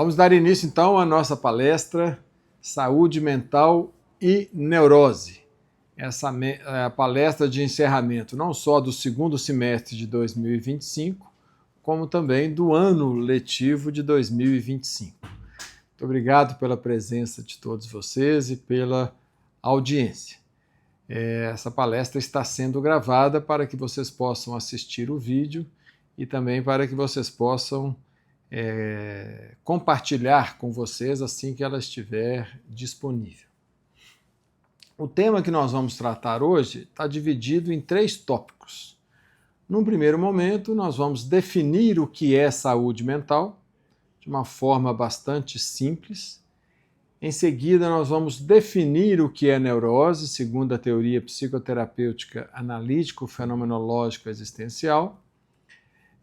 Vamos dar início então à nossa palestra Saúde Mental e Neurose. Essa é a palestra de encerramento não só do segundo semestre de 2025, como também do ano letivo de 2025. Muito obrigado pela presença de todos vocês e pela audiência. Essa palestra está sendo gravada para que vocês possam assistir o vídeo e também para que vocês possam compartilhar com vocês assim que ela estiver disponível. O tema que nós vamos tratar hoje está dividido em 3 tópicos. Num primeiro momento, nós vamos definir o que é saúde mental, de uma forma bastante simples. Em seguida, nós vamos definir o que é neurose, segundo a teoria psicoterapêutica analítico-fenomenológico-existencial.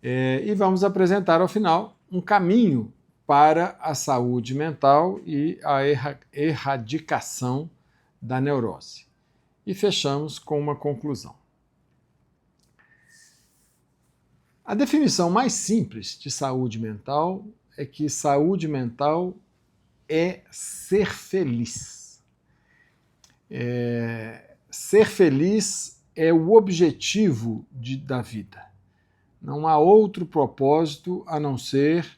E vamos apresentar, ao final, um caminho para a saúde mental e a erradicação da neurose. E fechamos com uma conclusão. A definição mais simples de saúde mental é que saúde mental é ser feliz. Ser feliz é o objetivo da vida. Não há outro propósito a não ser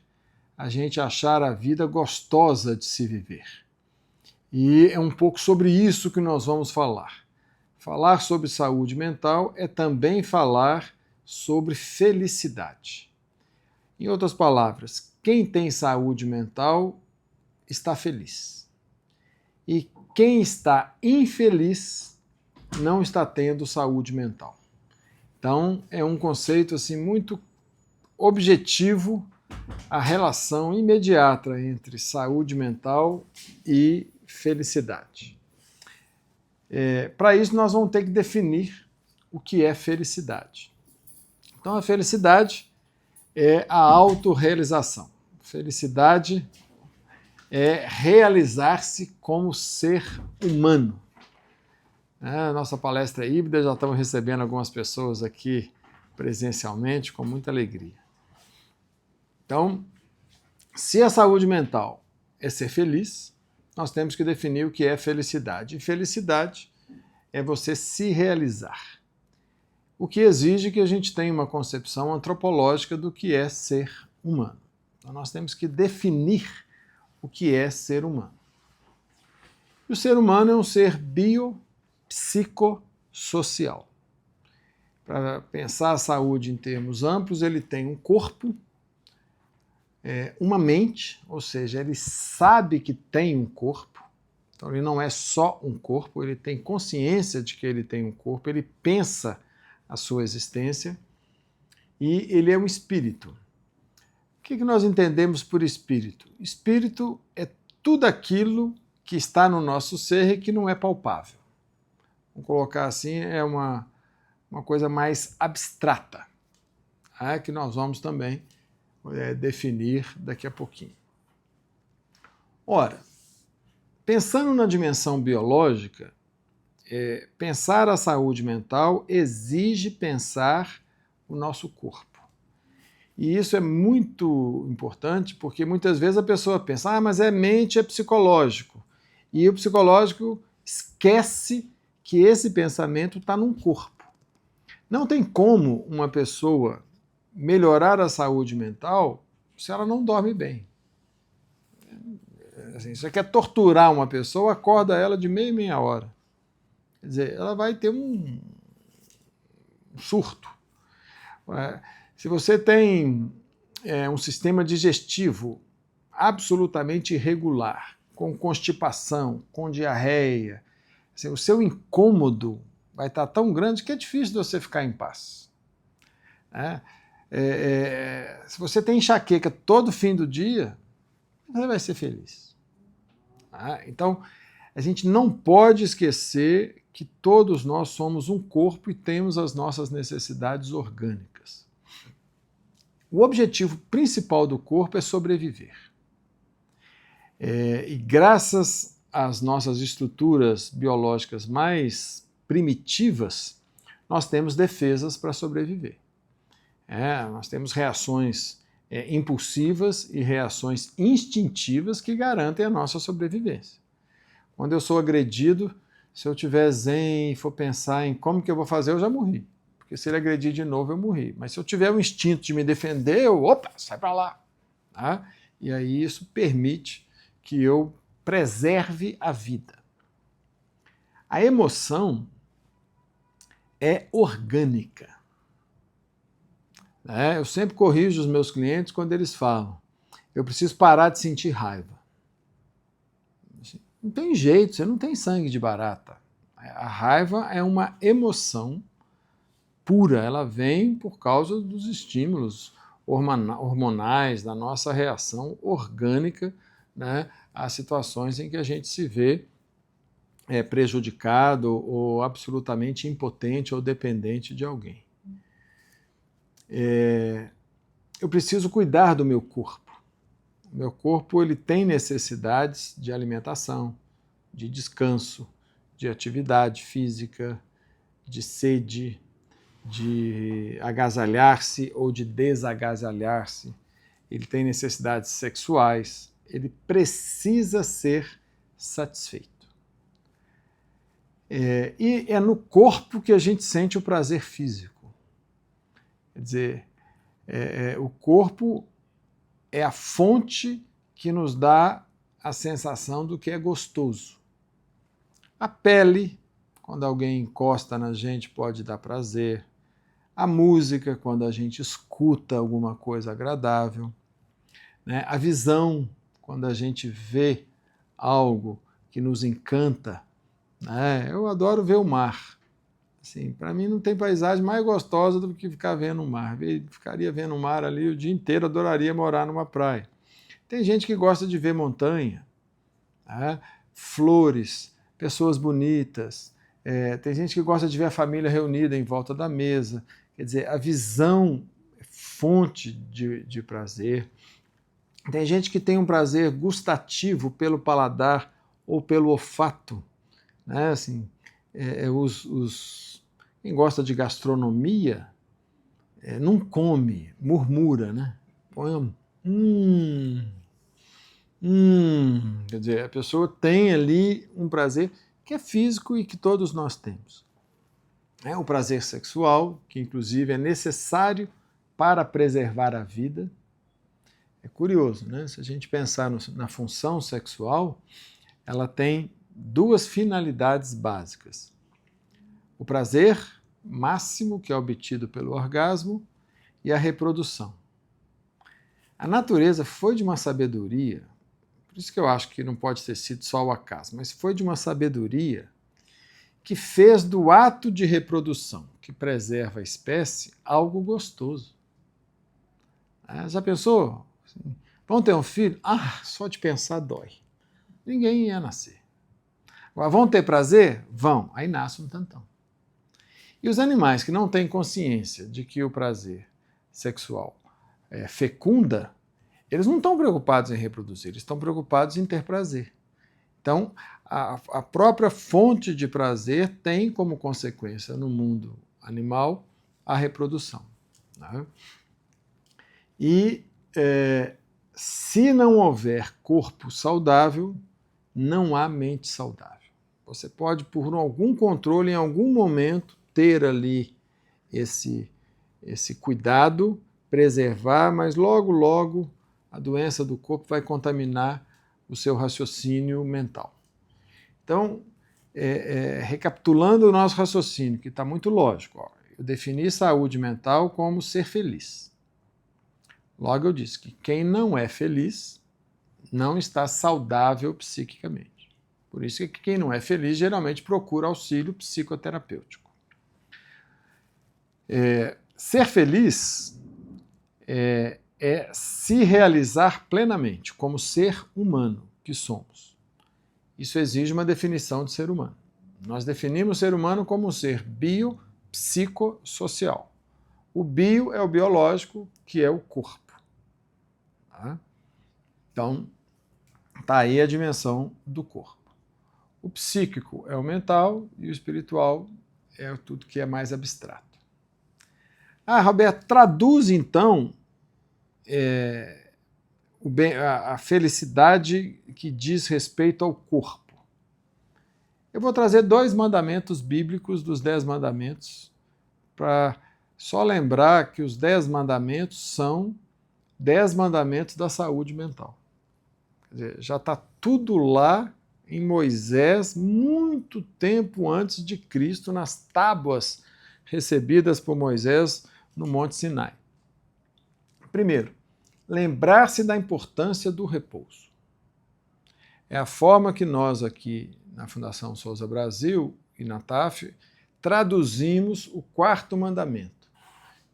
a gente achar a vida gostosa de se viver. E é um pouco sobre isso que nós vamos falar. Falar sobre saúde mental é também falar sobre felicidade. Em outras palavras, quem tem saúde mental está feliz. E quem está infeliz não está tendo saúde mental. Então, é um conceito assim, muito objetivo, a relação imediata entre saúde mental e felicidade. Para isso, nós vamos ter que definir o que é felicidade. Então, a felicidade é a autorrealização. Felicidade é realizar-se como ser humano. Nossa palestra é híbrida, já estamos recebendo algumas pessoas aqui presencialmente, com muita alegria. Então, se a saúde mental é ser feliz, nós temos que definir o que é felicidade. E felicidade é você se realizar. O que exige que a gente tenha uma concepção antropológica do que é ser humano. Então, nós temos que definir o que é ser humano. E o ser humano é um ser biopsicossocial. Para pensar a saúde em termos amplos, ele tem um corpo, uma mente, ou seja, ele sabe que tem um corpo, então ele não é só um corpo, ele tem consciência de que ele tem um corpo, ele pensa a sua existência, e ele é um espírito. O que nós entendemos por espírito? Espírito é tudo aquilo que está no nosso ser e que não é palpável. Vamos colocar assim, é uma coisa mais abstrata, que nós vamos também definir daqui a pouquinho. Ora, pensando na dimensão biológica, pensar a saúde mental exige pensar o nosso corpo. E isso é muito importante porque muitas vezes a pessoa pensa, mas mente, é psicológico. E o psicológico esquece que esse pensamento está num corpo. Não tem como uma pessoa melhorar a saúde mental se ela não dorme bem. Assim, se você quer torturar uma pessoa, acorda ela de meia em meia hora. Quer dizer, ela vai ter um surto. Se você tem um sistema digestivo absolutamente irregular, com constipação, com diarreia, assim, o seu incômodo vai estar tão grande que é difícil de você ficar em paz. Se você tem enxaqueca todo fim do dia, você vai ser feliz. Então, a gente não pode esquecer que todos nós somos um corpo e temos as nossas necessidades orgânicas. O objetivo principal do corpo é sobreviver. E graças às nossas estruturas biológicas mais primitivas, nós temos defesas para sobreviver. Nós temos reações impulsivas e reações instintivas que garantem a nossa sobrevivência. Quando eu sou agredido, se eu tiver zen e for pensar em como que eu vou fazer, eu já morri. Porque se ele agredir de novo, eu morri. Mas se eu tiver o instinto de me defender, opa, sai para lá. Tá? E aí isso permite que eu preserve a vida. A emoção é orgânica. Eu sempre corrijo os meus clientes quando eles falam: eu preciso parar de sentir raiva. Não tem jeito, você não tem sangue de barata. A raiva é uma emoção pura, ela vem por causa dos estímulos hormonais, da nossa reação orgânica, né, a situações em que a gente se vê prejudicado ou absolutamente impotente ou dependente de alguém. Eu preciso cuidar do meu corpo. O meu corpo ele tem necessidades de alimentação, de descanso, de atividade física, de sede, de agasalhar-se ou de desagasalhar-se. Ele tem necessidades sexuais. Ele precisa ser satisfeito. E é no corpo que a gente sente o prazer físico. Quer dizer, o corpo é a fonte que nos dá a sensação do que é gostoso. A pele, quando alguém encosta na gente, pode dar prazer. A música, quando a gente escuta alguma coisa agradável. Né? A visão, quando a gente vê algo que nos encanta. Eu adoro ver o mar. Assim, para mim não tem paisagem mais gostosa do que ficar vendo o mar. Ficaria vendo o mar ali o dia inteiro, adoraria morar numa praia. Tem gente que gosta de ver montanha, flores, pessoas bonitas. Tem gente que gosta de ver a família reunida em volta da mesa. Quer dizer, a visão é fonte de prazer. Tem gente que tem um prazer gustativo pelo paladar ou pelo olfato. Assim, quem gosta de gastronomia não come, murmura, né? Põe quer dizer, a pessoa tem ali um prazer que é físico e que todos nós temos. O prazer sexual, que inclusive é necessário para preservar a vida. É curioso, né? Se a gente pensar na função sexual, ela tem duas finalidades básicas. O prazer máximo, que é obtido pelo orgasmo, e a reprodução. A natureza foi de uma sabedoria, por isso que eu acho que não pode ter sido só o acaso, mas foi de uma sabedoria que fez do ato de reprodução, que preserva a espécie, algo gostoso. Já pensou? Vão ter um filho? Só de pensar dói. Ninguém ia nascer. Agora, vão ter prazer? Vão. Aí nasce um tantão. E os animais que não têm consciência de que o prazer sexual fecunda, eles não estão preocupados em reproduzir, eles estão preocupados em ter prazer. Então, a própria fonte de prazer tem como consequência no mundo animal a reprodução. Né? E se não houver corpo saudável, não há mente saudável. Você pode, por algum controle, em algum momento, ter ali esse cuidado, preservar, mas logo, logo a doença do corpo vai contaminar o seu raciocínio mental. Então, recapitulando o nosso raciocínio, que está muito lógico, eu defini saúde mental como ser feliz. Logo eu disse que quem não é feliz não está saudável psiquicamente. Por isso que quem não é feliz geralmente procura auxílio psicoterapêutico. Ser feliz é se realizar plenamente como ser humano que somos. Isso exige uma definição de ser humano. Nós definimos o ser humano como um ser biopsicossocial. O bio é o biológico, que é o corpo. Tá? Então, está aí a dimensão do corpo. O psíquico é o mental e o espiritual é tudo que é mais abstrato. Roberto, traduz então a felicidade que diz respeito ao corpo. Eu vou trazer 2 mandamentos bíblicos dos 10 mandamentos, para só lembrar que os 10 mandamentos são 10 mandamentos da saúde mental. Quer dizer, já está tudo lá em Moisés, muito tempo antes de Cristo, nas tábuas recebidas por Moisés no Monte Sinai. Primeiro, lembrar-se da importância do repouso. É a forma que nós aqui na Fundação Souza Brasil e na TAF traduzimos o 4º mandamento,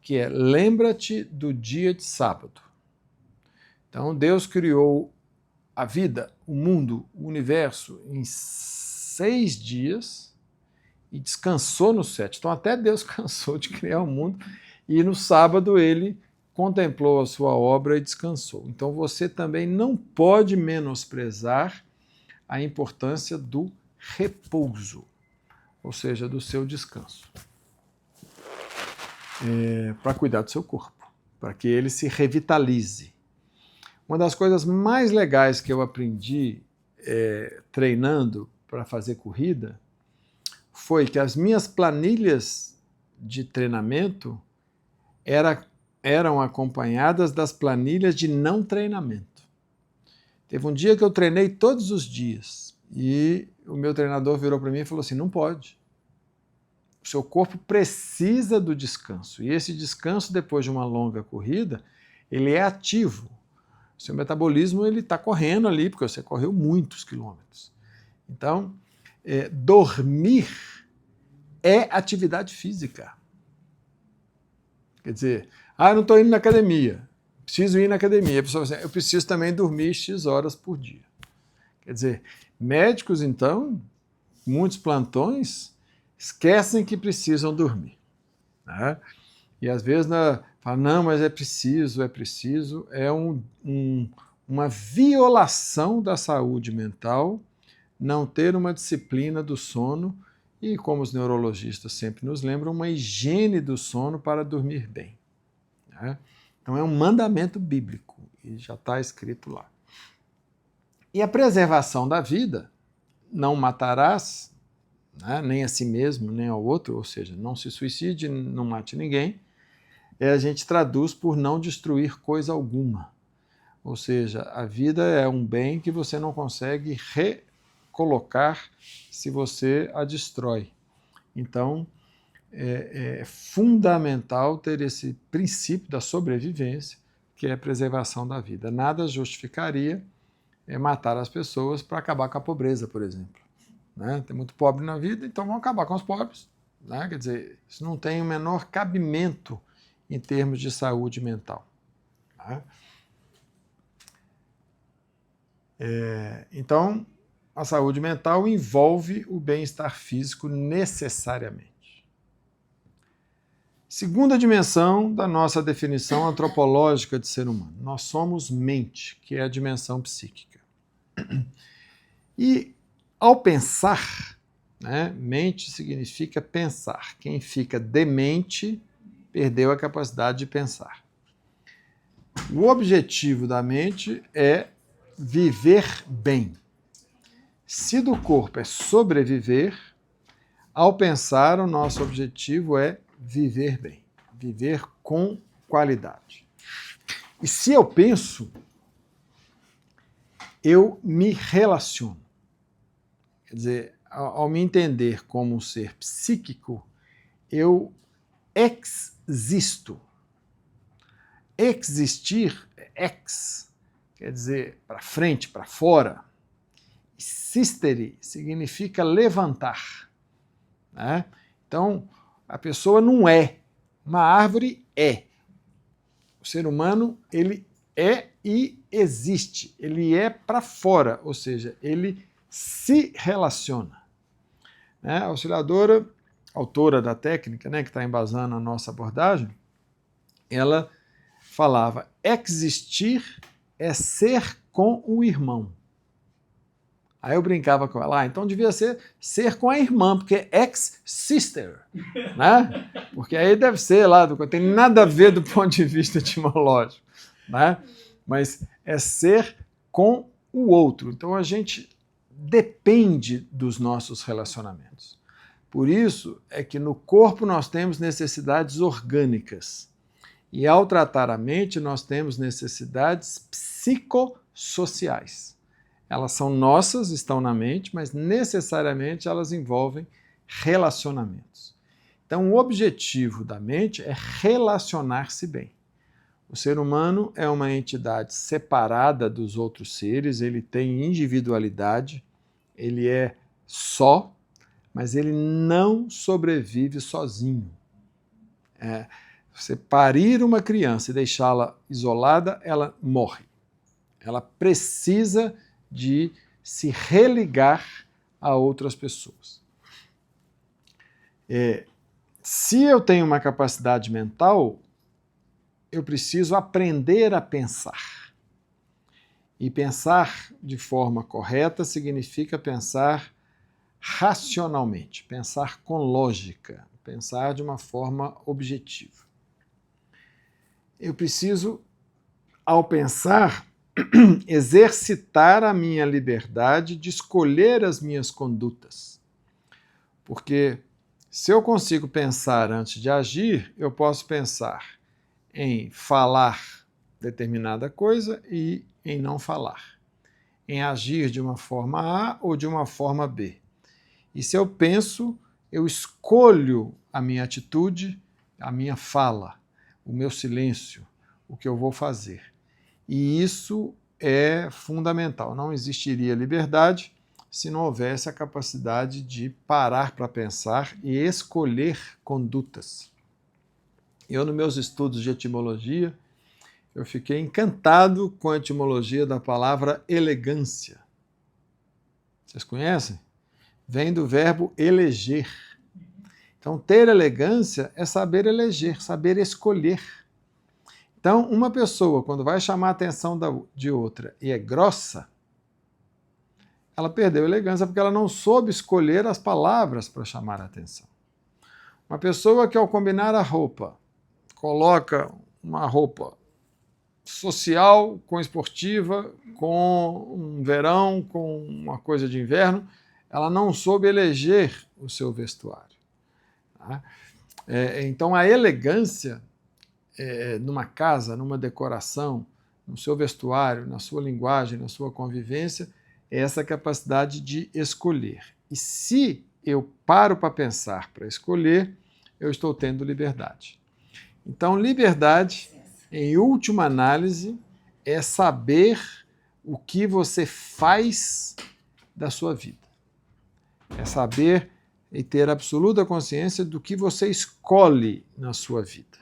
que é: lembra-te do dia de sábado. Então Deus criou a vida, o mundo, o universo em 6 dias e descansou no 7. Então até Deus cansou de criar o mundo e no sábado ele contemplou a sua obra e descansou. Então você também não pode menosprezar a importância do repouso, ou seja, do seu descanso, para cuidar do seu corpo, para que ele se revitalize. Uma das coisas mais legais que eu aprendi treinando para fazer corrida foi que as minhas planilhas de treinamento eram acompanhadas das planilhas de não treinamento. Teve um dia que eu treinei todos os dias e o meu treinador virou para mim e falou assim: não pode. O seu corpo precisa do descanso. E esse descanso, depois de uma longa corrida, ele é ativo. O seu metabolismo está correndo ali, porque você correu muitos quilômetros. Então, dormir é atividade física. Quer dizer, eu não estou indo na academia, preciso ir na academia. A pessoa fala assim: eu preciso também dormir X horas por dia. Quer dizer, médicos, então, muitos plantões, esquecem que precisam dormir, né? E às vezes falam: não, mas é preciso. É uma violação da saúde mental não ter uma disciplina do sono e, como os neurologistas sempre nos lembram, uma higiene do sono para dormir bem, né? Então é um mandamento bíblico e já está escrito lá. E a preservação da vida: não matarás, né, nem a si mesmo, nem ao outro, ou seja, não se suicide, não mate ninguém, a gente traduz por não destruir coisa alguma. Ou seja, a vida é um bem que você não consegue recolocar se você a destrói. Então, é fundamental ter esse princípio da sobrevivência, que é a preservação da vida. Nada justificaria matar as pessoas para acabar com a pobreza, por exemplo, né? Tem muito pobre na vida, então vamos acabar com os pobres, né? Quer dizer, isso não tem o menor cabimento em termos de saúde mental, né? Então, a saúde mental envolve o bem-estar físico necessariamente. Segunda dimensão da nossa definição antropológica de ser humano: nós somos mente, que é a dimensão psíquica. E ao pensar, né, mente significa pensar. Quem fica demente perdeu a capacidade de pensar. O objetivo da mente é viver bem. Se do corpo é sobreviver, ao pensar, o nosso objetivo é viver bem, viver com qualidade. E se eu penso, eu me relaciono. Quer dizer, ao me entender como um ser psíquico, eu existo. Existir, ex, quer dizer, para frente, para fora. Sistere significa levantar, né? Então, a pessoa não é, uma árvore é. O ser humano, ele é e existe, ele é para fora, ou seja, ele se relaciona, né? A Auxiliadora, autora da técnica, né, que está embasando a nossa abordagem, ela falava: existir é ser com o irmão. Aí eu brincava com ela: então devia ser com a irmã, porque é ex-sister, né? Porque aí deve ser lá, não tem nada a ver do ponto de vista etimológico, né? Mas é ser com o outro. Então a gente depende dos nossos relacionamentos. Por isso é que no corpo nós temos necessidades orgânicas. E ao tratar a mente, nós temos necessidades psicossociais. Elas são nossas, estão na mente, mas necessariamente elas envolvem relacionamentos. Então, o objetivo da mente é relacionar-se bem. O ser humano é uma entidade separada dos outros seres, ele tem individualidade, ele é só, mas ele não sobrevive sozinho. Você parir uma criança e deixá-la isolada, ela morre. Ela precisa de se religar a outras pessoas. Se eu tenho uma capacidade mental, eu preciso aprender a pensar. E pensar de forma correta significa pensar racionalmente, pensar com lógica, pensar de uma forma objetiva. Eu preciso, ao pensar, exercitar a minha liberdade de escolher as minhas condutas. Porque se eu consigo pensar antes de agir, eu posso pensar em falar determinada coisa e em não falar, em agir de uma forma A ou de uma forma B. E se eu penso, eu escolho a minha atitude, a minha fala, o meu silêncio, o que eu vou fazer. E isso é fundamental. Não existiria liberdade se não houvesse a capacidade de parar para pensar e escolher condutas. Eu, nos meus estudos de etimologia, eu fiquei encantado com a etimologia da palavra elegância. Vocês conhecem? Vem do verbo eleger. Então, ter elegância é saber eleger, saber escolher. Então, uma pessoa, quando vai chamar a atenção de outra e é grossa, ela perdeu a elegância porque ela não soube escolher as palavras para chamar a atenção. Uma pessoa que, ao combinar a roupa, coloca uma roupa social com esportiva, com um verão, com uma coisa de inverno, ela não soube eleger o seu vestuário. Tá? Então, a elegância numa casa, numa decoração, no seu vestuário, na sua linguagem, na sua convivência, é essa capacidade de escolher. E se eu paro para pensar, para escolher, eu estou tendo liberdade. Então, liberdade, em última análise, é saber o que você faz da sua vida. É saber e ter absoluta consciência do que você escolhe na sua vida.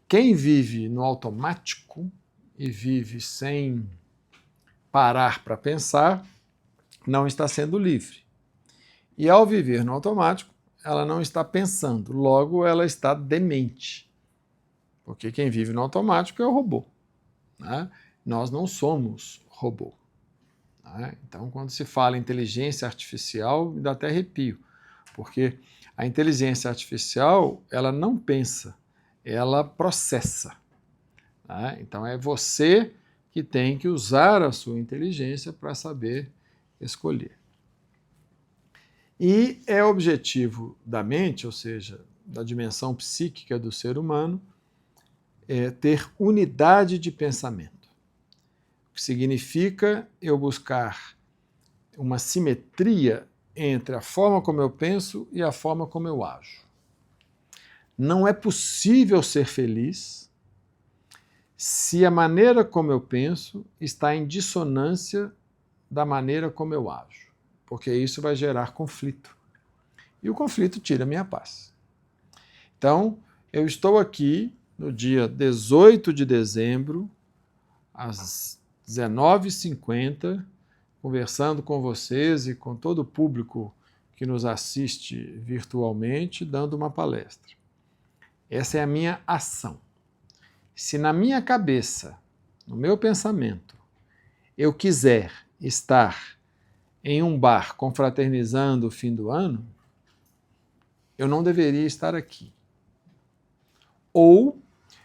Quem vive no automático e vive sem parar para pensar, não está sendo livre. E ao viver no automático, ela não está pensando, logo ela está demente. Porque quem vive no automático é o robô. Né? Nós não somos robô. Né? Então, quando se fala em inteligência artificial, me dá até arrepio. Porque a inteligência artificial, ela não pensa, ela processa. Né? Então, é você que tem que usar a sua inteligência para saber escolher. E é objetivo da mente, ou seja, da dimensão psíquica do ser humano, ter unidade de pensamento. O que significa eu buscar uma simetria entre a forma como eu penso e a forma como eu ajo. Não é possível ser feliz se a maneira como eu penso está em dissonância da maneira como eu ajo, porque isso vai gerar conflito. E o conflito tira a minha paz. Então, eu estou aqui no dia 18 de dezembro, às 19h50, conversando com vocês e com todo o público que nos assiste virtualmente, dando uma palestra. Essa é a minha ação. Se na minha cabeça, no meu pensamento, eu quiser estar em um bar confraternizando o fim do ano, eu não deveria estar aqui. Ou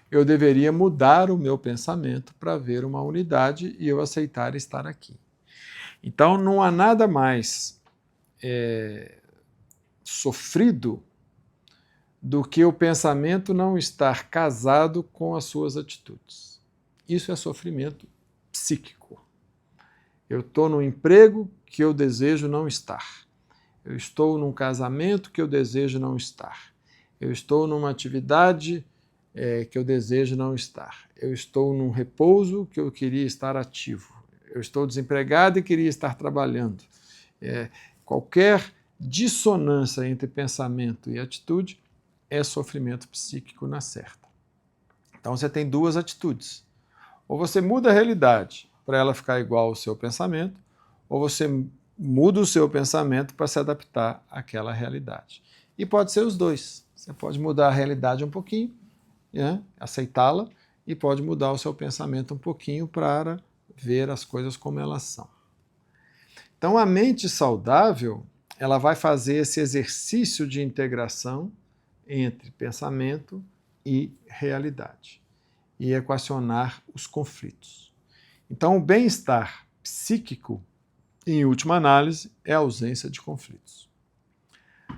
eu deveria mudar o meu pensamento para ver uma unidade e eu aceitar estar aqui. Então, não há nada mais sofrido do que o pensamento não estar casado com as suas atitudes. Isso é sofrimento psíquico. Eu estou no emprego que eu desejo não estar. Eu estou num casamento que eu desejo não estar. Eu estou numa atividade que eu desejo não estar. Eu estou num repouso que eu queria estar ativo. Eu estou desempregado e queria estar trabalhando. Qualquer dissonância entre pensamento e atitude é sofrimento psíquico na certa. Então você tem duas atitudes. Ou você muda a realidade para ela ficar igual ao seu pensamento, ou você muda o seu pensamento para se adaptar àquela realidade. E pode ser os dois. Você pode mudar a realidade um pouquinho, aceitá-la, e pode mudar o seu pensamento um pouquinho para ver as coisas como elas são. Então a mente saudável, ela vai fazer esse exercício de integração entre pensamento e realidade e equacionar os conflitos. Então o bem-estar psíquico, em última análise, é a ausência de conflitos.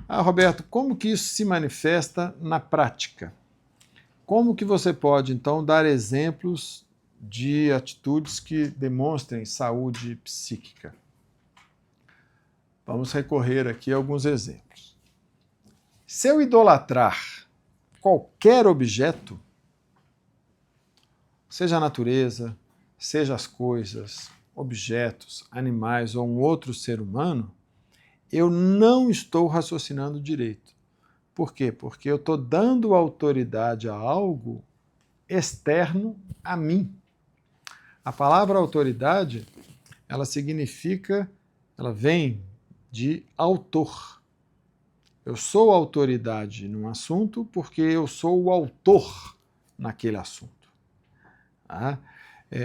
Roberto, como que isso se manifesta na prática? Como que você pode, então, dar exemplos de atitudes que demonstrem saúde psíquica? Vamos recorrer aqui a alguns exemplos. Se eu idolatrar qualquer objeto, seja a natureza, seja as coisas, objetos, animais ou um outro ser humano, eu não estou raciocinando direito. Por quê? Porque eu estou dando autoridade a algo externo a mim. A palavra autoridade, ela significa, ela vem de autor. Eu sou autoridade num assunto porque eu sou o autor naquele assunto.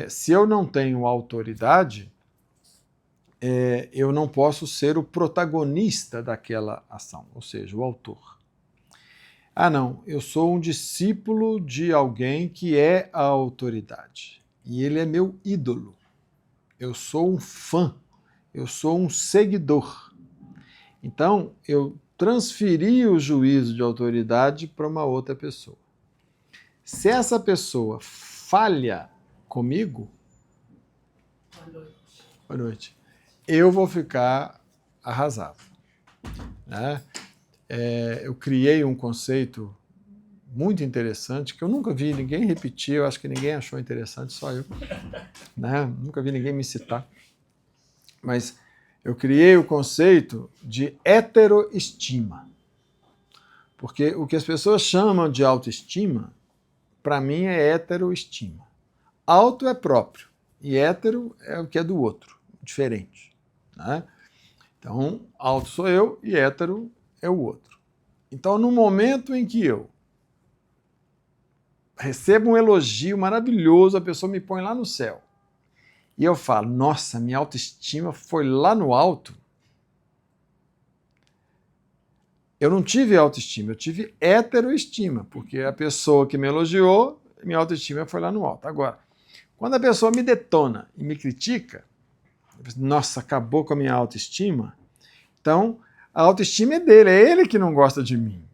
Se eu não tenho autoridade, eu não posso ser o protagonista daquela ação, ou seja, o autor. Não, eu sou um discípulo de alguém que é a autoridade, e ele é meu ídolo. Eu sou um fã, eu sou um seguidor. Então, eu transferi o juízo de autoridade para uma outra pessoa. Se essa pessoa falha comigo, boa noite, eu vou ficar arrasado. Eu criei um conceito muito interessante, que eu nunca vi ninguém repetir, eu acho que ninguém achou interessante, só eu. Nunca vi ninguém me citar. Mas eu criei o conceito de heteroestima. Porque o que as pessoas chamam de autoestima, para mim é heteroestima. Auto é próprio e hétero é o que é do outro, diferente. Então, auto sou eu e hétero é o outro. Então, no momento em que eu recebo um elogio maravilhoso, a pessoa me põe lá no céu, e eu falo, nossa, minha autoestima foi lá no alto, eu não tive autoestima, eu tive heteroestima, porque a pessoa que me elogiou, minha autoestima foi lá no alto. Agora, quando a pessoa me detona e me critica, nossa, acabou com a minha autoestima, então a autoestima é dele, é ele que não gosta de mim.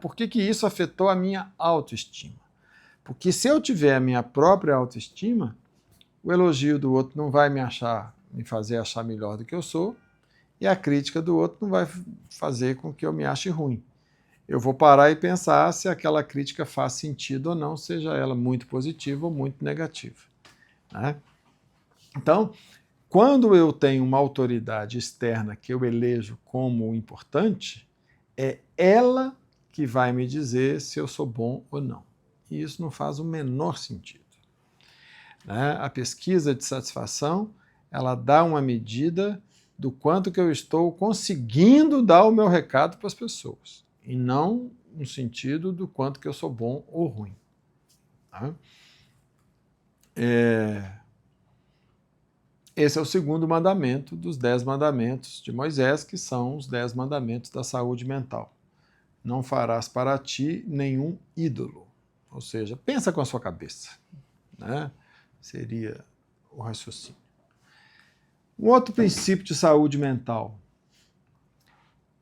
Por que isso afetou a minha autoestima? Porque se eu tiver a minha própria autoestima, o elogio do outro não vai me fazer achar melhor do que eu sou, e a crítica do outro não vai fazer com que eu me ache ruim. Eu vou parar e pensar se aquela crítica faz sentido ou não, seja ela muito positiva ou muito negativa. Então, quando eu tenho uma autoridade externa que eu elejo como importante, é ela que vai me dizer se eu sou bom ou não. E isso não faz o menor sentido. A pesquisa de satisfação, ela dá uma medida do quanto que eu estou conseguindo dar o meu recado para as pessoas, e não no sentido do quanto que eu sou bom ou ruim. Esse é o segundo mandamento dos 10 mandamentos de Moisés, que são os 10 mandamentos da saúde mental. Não farás para ti nenhum ídolo. ou seja, pensa com a sua cabeça, né? Seria o raciocínio. Um outro princípio de saúde mental: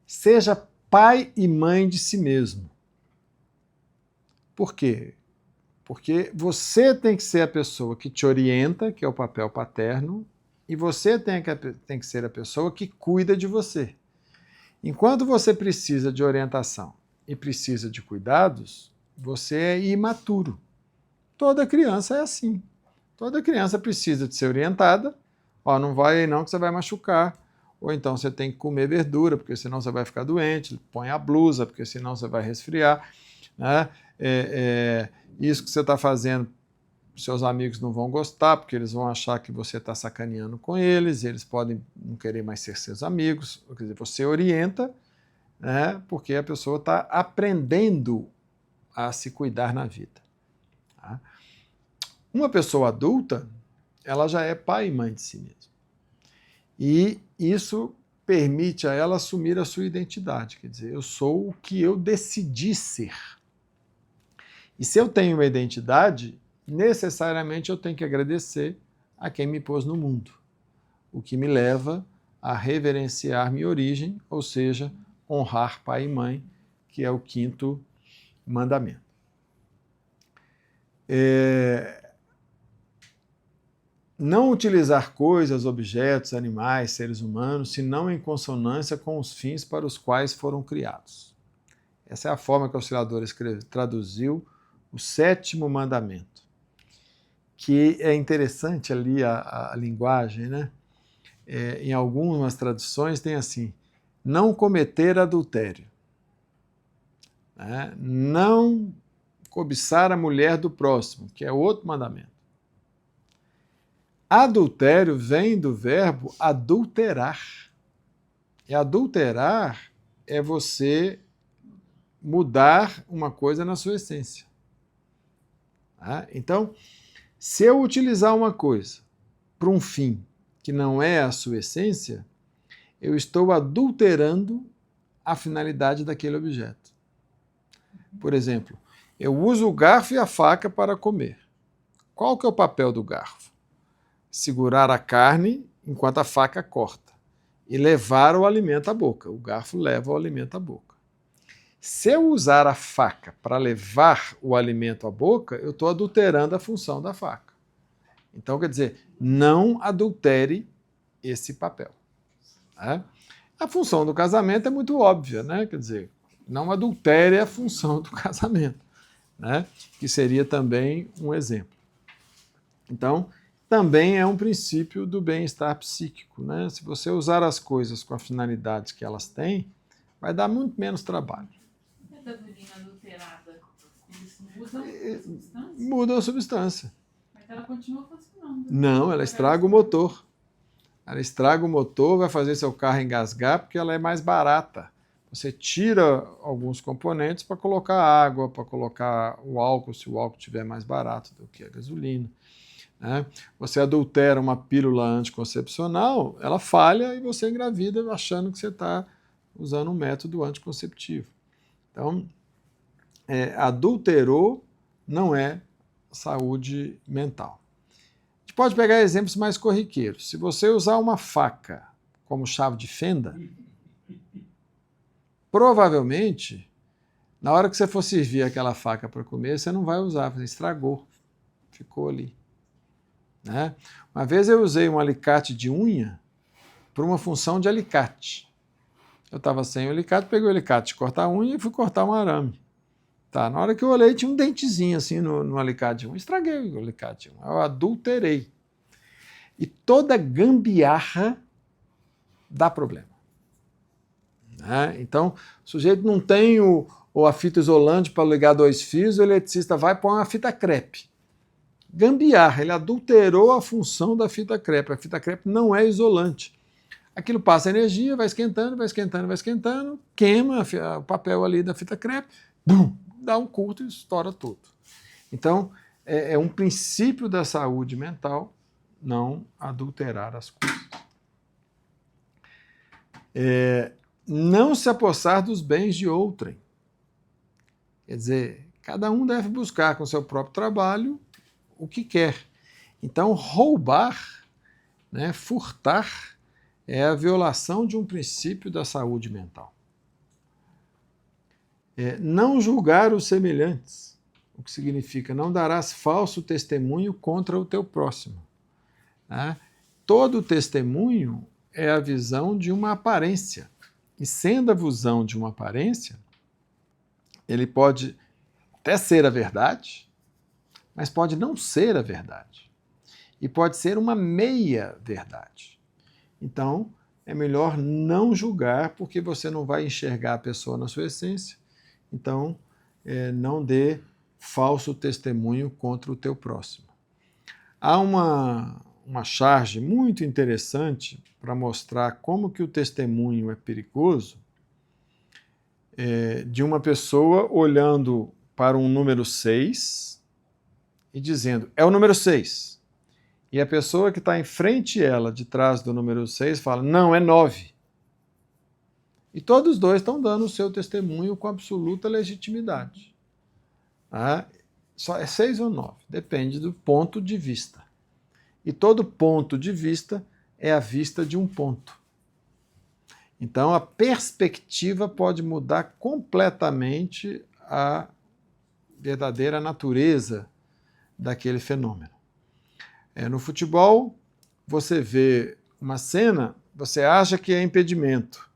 seja pai e mãe de si mesmo. Por quê? Porque você tem que ser a pessoa que te orienta, que é o papel paterno, e você tem que ser a pessoa que cuida de você. Enquanto você precisa de orientação e precisa de cuidados, você é imaturo. Toda criança é assim. Toda criança precisa de ser orientada. Ó, não vai aí não que você vai machucar. Ou então você tem que comer verdura, porque senão você vai ficar doente. Põe a blusa, porque senão você vai resfriar. Né? Isso que você está fazendo, seus amigos não vão gostar, porque eles vão achar que você está sacaneando com eles, eles podem não querer mais ser seus amigos. Quer dizer, você orienta, né, porque a pessoa está aprendendo a se cuidar na vida. Tá? Uma pessoa adulta, ela já é pai e mãe de si mesma. E isso permite a ela assumir a sua identidade. Quer dizer, eu sou o que eu decidi ser. E se eu tenho uma identidade, necessariamente eu tenho que agradecer a quem me pôs no mundo, o que me leva a reverenciar minha origem, ou seja, honrar pai e mãe, que é o 5º mandamento. Não utilizar coisas, objetos, animais, seres humanos, senão em consonância com os fins para os quais foram criados. Essa é a forma que o Auxiliador traduziu o 7º mandamento, que é interessante ali a linguagem, né? Em algumas traduções tem assim: não cometer adultério, né? Não cobiçar a mulher do próximo, que é outro mandamento. Adultério vem do verbo adulterar. E adulterar é você mudar uma coisa na sua essência. Tá? Então, se eu utilizar uma coisa para um fim que não é a sua essência, eu estou adulterando a finalidade daquele objeto. Por exemplo, eu uso o garfo e a faca para comer. Qual que é o papel do garfo? Segurar a carne enquanto a faca corta e levar o alimento à boca. O garfo leva o alimento à boca. Se eu usar a faca para levar o alimento à boca, eu estou adulterando a função da faca. Então, quer dizer, não adultere esse papel. Né? A função do casamento é muito óbvia, né? Quer dizer, não adultere a função do casamento, né? Que seria também um exemplo. Então, também é um princípio do bem-estar psíquico, né? Se você usar as coisas com a finalidade que elas têm, vai dar muito menos trabalho. E a gasolina adulterada, eles mudam a substância? Muda a substância. Mas ela continua funcionando. Não, ela estraga o motor. Ela estraga o motor, vai fazer seu carro engasgar porque ela é mais barata. Você tira alguns componentes para colocar água, para colocar o álcool, se o álcool estiver mais barato do que a gasolina. Né? Você adultera uma pílula anticoncepcional, ela falha e você engravida achando que você está usando um método anticonceptivo. Então, adulterou não é saúde mental. A gente pode pegar exemplos mais corriqueiros. Se você usar uma faca como chave de fenda, provavelmente, na hora que você for servir aquela faca para comer, você não vai usar, você estragou, ficou ali. Né? Uma vez eu usei um alicate de unha para uma função de alicate. Eu estava sem o alicate, peguei o alicate de cortar a unha e fui cortar um arame. Tá, na hora que eu olhei, tinha um dentezinho assim no alicate de unha. Estraguei o alicate de unha, eu adulterei. E toda gambiarra dá problema. Né? Então, o sujeito não tem a fita isolante para ligar 2 fios, o eletricista vai pôr uma fita crepe. Gambiarra, ele adulterou a função da fita crepe. A fita crepe não é isolante. Aquilo passa energia, vai esquentando, vai esquentando, vai esquentando, queima o papel ali da fita crepe, bum, dá um curto e estoura tudo. Então, é um princípio da saúde mental não adulterar as coisas. Não se apossar dos bens de outrem. Quer dizer, Cada um deve buscar com seu próprio trabalho o que quer. Então, roubar, né, furtar, é a violação de um princípio da saúde mental. Não julgar os semelhantes, o que significa não darás falso testemunho contra o teu próximo. Tá? Todo testemunho é a visão de uma aparência. E sendo a visão de uma aparência, ele pode até ser a verdade, mas pode não ser a verdade. E pode ser uma meia-verdade. Então, é melhor não julgar, porque você não vai enxergar a pessoa na sua essência. Então, não dê falso testemunho contra o teu próximo. Há uma charge muito interessante para mostrar como que o testemunho é perigoso, de uma pessoa olhando para um número 6 e dizendo, é o número 6. E a pessoa que está em frente a ela, de trás do número 6, fala, não, é 9. E todos os dois estão dando o seu testemunho com absoluta legitimidade. Só é 6 ou 9, depende do ponto de vista. E todo ponto de vista é a vista de um ponto. Então a perspectiva pode mudar completamente a verdadeira natureza daquele fenômeno. No futebol, você vê uma cena, você acha que é impedimento.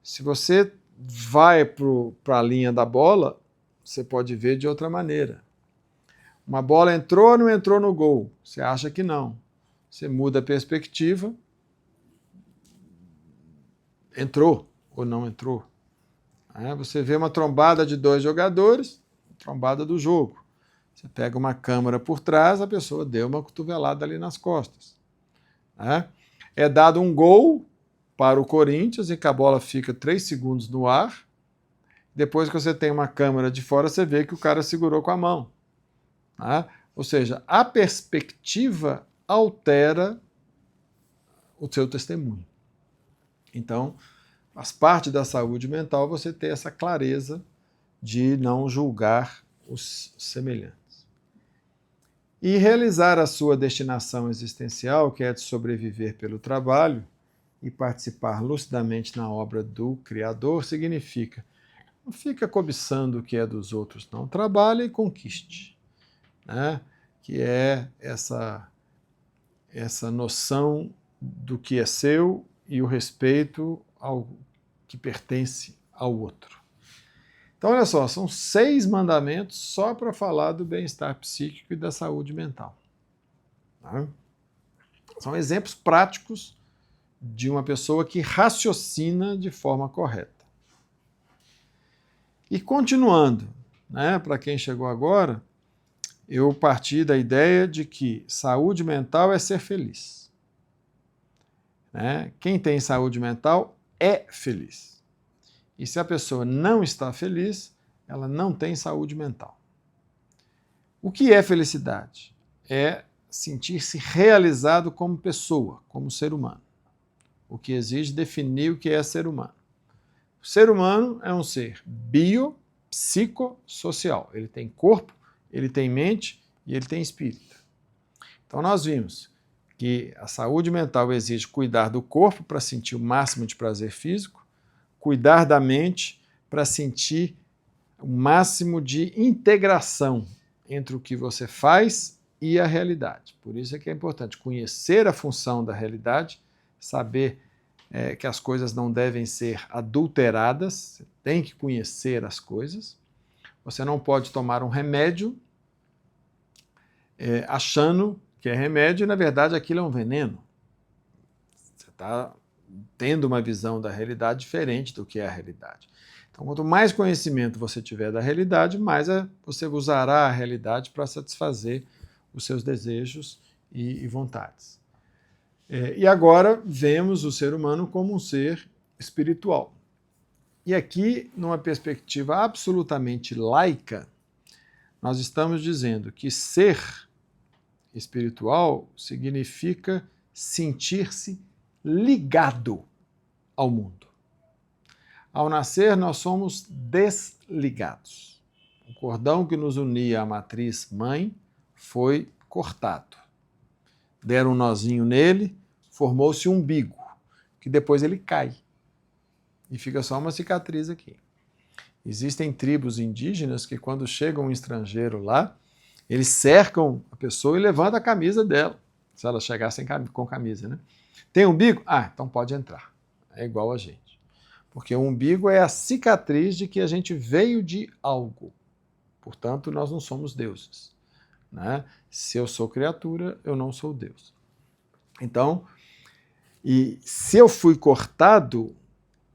Se você vai para a linha da bola, você pode ver de outra maneira. Uma bola entrou ou não entrou no gol? Você acha que não. Você muda a perspectiva, entrou ou não entrou. Você vê uma trombada de 2 jogadores, trombada do jogo. Você pega uma câmera por trás, a pessoa deu uma cotovelada ali nas costas. É dado um gol para o Corinthians e que a bola fica 3 segundos no ar. Depois que você tem uma câmera de fora, você vê que o cara segurou com a mão. Ou seja, a perspectiva altera o seu testemunho. Então, faz parte da saúde mental você ter essa clareza de não julgar os semelhantes. E realizar a sua destinação existencial, que é de sobreviver pelo trabalho e participar lucidamente na obra do Criador, significa não fica cobiçando o que é dos outros, não. Trabalhe e conquiste. Que é essa noção do que é seu e o respeito ao que pertence ao outro. Então, olha só, são 6 mandamentos só para falar do bem-estar psíquico e da saúde mental. São exemplos práticos de uma pessoa que raciocina de forma correta. E continuando, para quem chegou agora, eu parti da ideia de que saúde mental é ser feliz. Quem tem saúde mental é feliz. E se a pessoa não está feliz, ela não tem saúde mental. O que é felicidade? É sentir-se realizado como pessoa, como ser humano. O que exige definir o que é ser humano. O ser humano é um ser biopsicossocial. Ele tem corpo, ele tem mente e ele tem espírito. Então nós vimos que a saúde mental exige cuidar do corpo para sentir o máximo de prazer físico, cuidar da mente para sentir o máximo de integração entre o que você faz e a realidade. Por isso é que é importante conhecer a função da realidade, saber que as coisas não devem ser adulteradas, você tem que conhecer as coisas. Você não pode tomar um remédio achando que é remédio e, na verdade, aquilo é um veneno. Você está tendo uma visão da realidade diferente do que é a realidade. Então, quanto mais conhecimento você tiver da realidade, mais você usará a realidade para satisfazer os seus desejos e vontades. E agora vemos o ser humano como um ser espiritual. E aqui, numa perspectiva absolutamente laica, nós estamos dizendo que ser espiritual significa sentir-se ligado ao mundo. Ao nascer, nós somos desligados. O cordão que nos unia à matriz mãe foi cortado. Deram um nozinho nele, formou-se um umbigo, que depois ele cai. E fica só uma cicatriz aqui. Existem tribos indígenas que, quando chega um estrangeiro lá, eles cercam a pessoa e levantam a camisa dela, se ela chegar com camisa, né? Tem umbigo? Ah, então pode entrar. É igual a gente. Porque o umbigo é a cicatriz de que a gente veio de algo. Portanto, nós não somos deuses, né? Se eu sou criatura, eu não sou Deus. Então, e se eu fui cortado,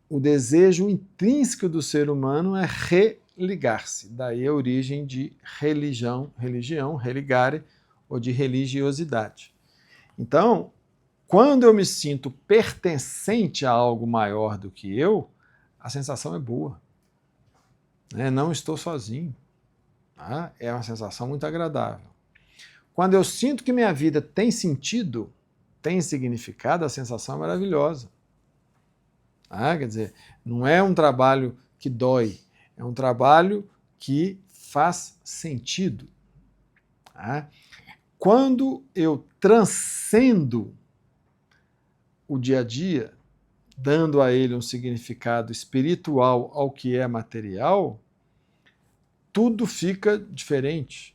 o desejo intrínseco do ser humano é religar-se. Daí a origem de religião, religare, ou de religiosidade. Então, quando eu me sinto pertencente a algo maior do que eu, a sensação é boa. Não estou sozinho. Tá? É uma sensação muito agradável. Quando eu sinto que minha vida tem sentido, tem significado, a sensação é maravilhosa. Quer dizer, não é um trabalho que dói, é um trabalho que faz sentido. Quando eu transcendo o dia a dia, dando a ele um significado espiritual ao que é material, tudo fica diferente.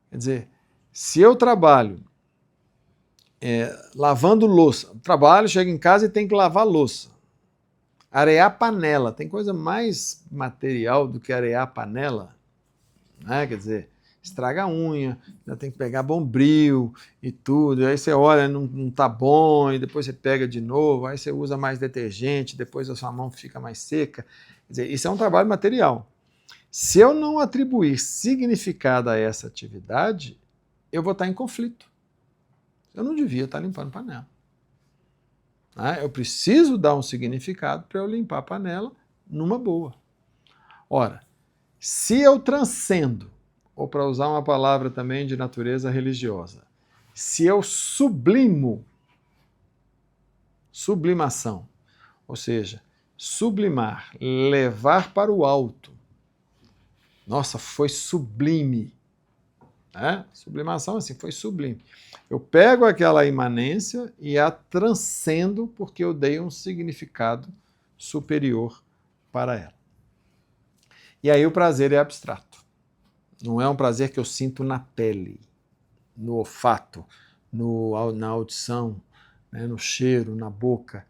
Quer dizer, se eu trabalho lavando louça, trabalho, chego em casa e tenho que lavar louça, arear panela, tem coisa mais material do que arear panela, né? Quer dizer, estraga a unha, ainda tem que pegar bombril e tudo, aí você olha, não tá bom, e depois você pega de novo, aí você usa mais detergente, depois a sua mão fica mais seca. Quer dizer, isso é um trabalho material. Se eu não atribuir significado a essa atividade, eu vou estar em conflito. Eu não devia estar limpando panela. Eu preciso dar um significado para eu limpar a panela numa boa. Ora, se eu transcendo, ou para usar uma palavra também de natureza religiosa, se eu sublimo, sublimação, ou seja, sublimar, levar para o alto. Nossa, foi sublime. Sublimação, assim, foi sublime. Eu pego aquela imanência e a transcendo porque eu dei um significado superior para ela. E aí o prazer é abstrato. Não é um prazer que eu sinto na pele, no olfato, na audição, no cheiro, na boca.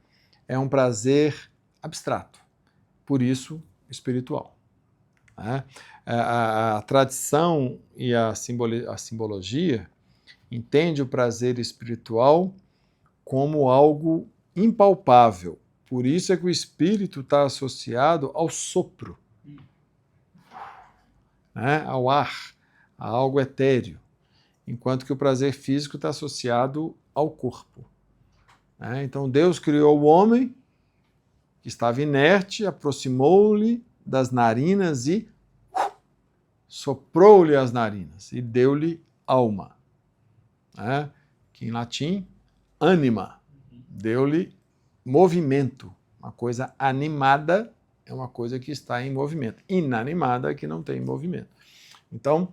É um prazer abstrato, por isso espiritual. A tradição e a simbologia entende o prazer espiritual como algo impalpável. Por isso é que o espírito está associado ao sopro, ao ar, a algo etéreo, enquanto que o prazer físico está associado ao corpo. Então Deus criou o homem, que estava inerte, aproximou-lhe das narinas e soprou-lhe as narinas e deu-lhe alma, que em latim, anima, deu-lhe movimento. Uma coisa animada é uma coisa que está em movimento, inanimada é que não tem movimento. Então,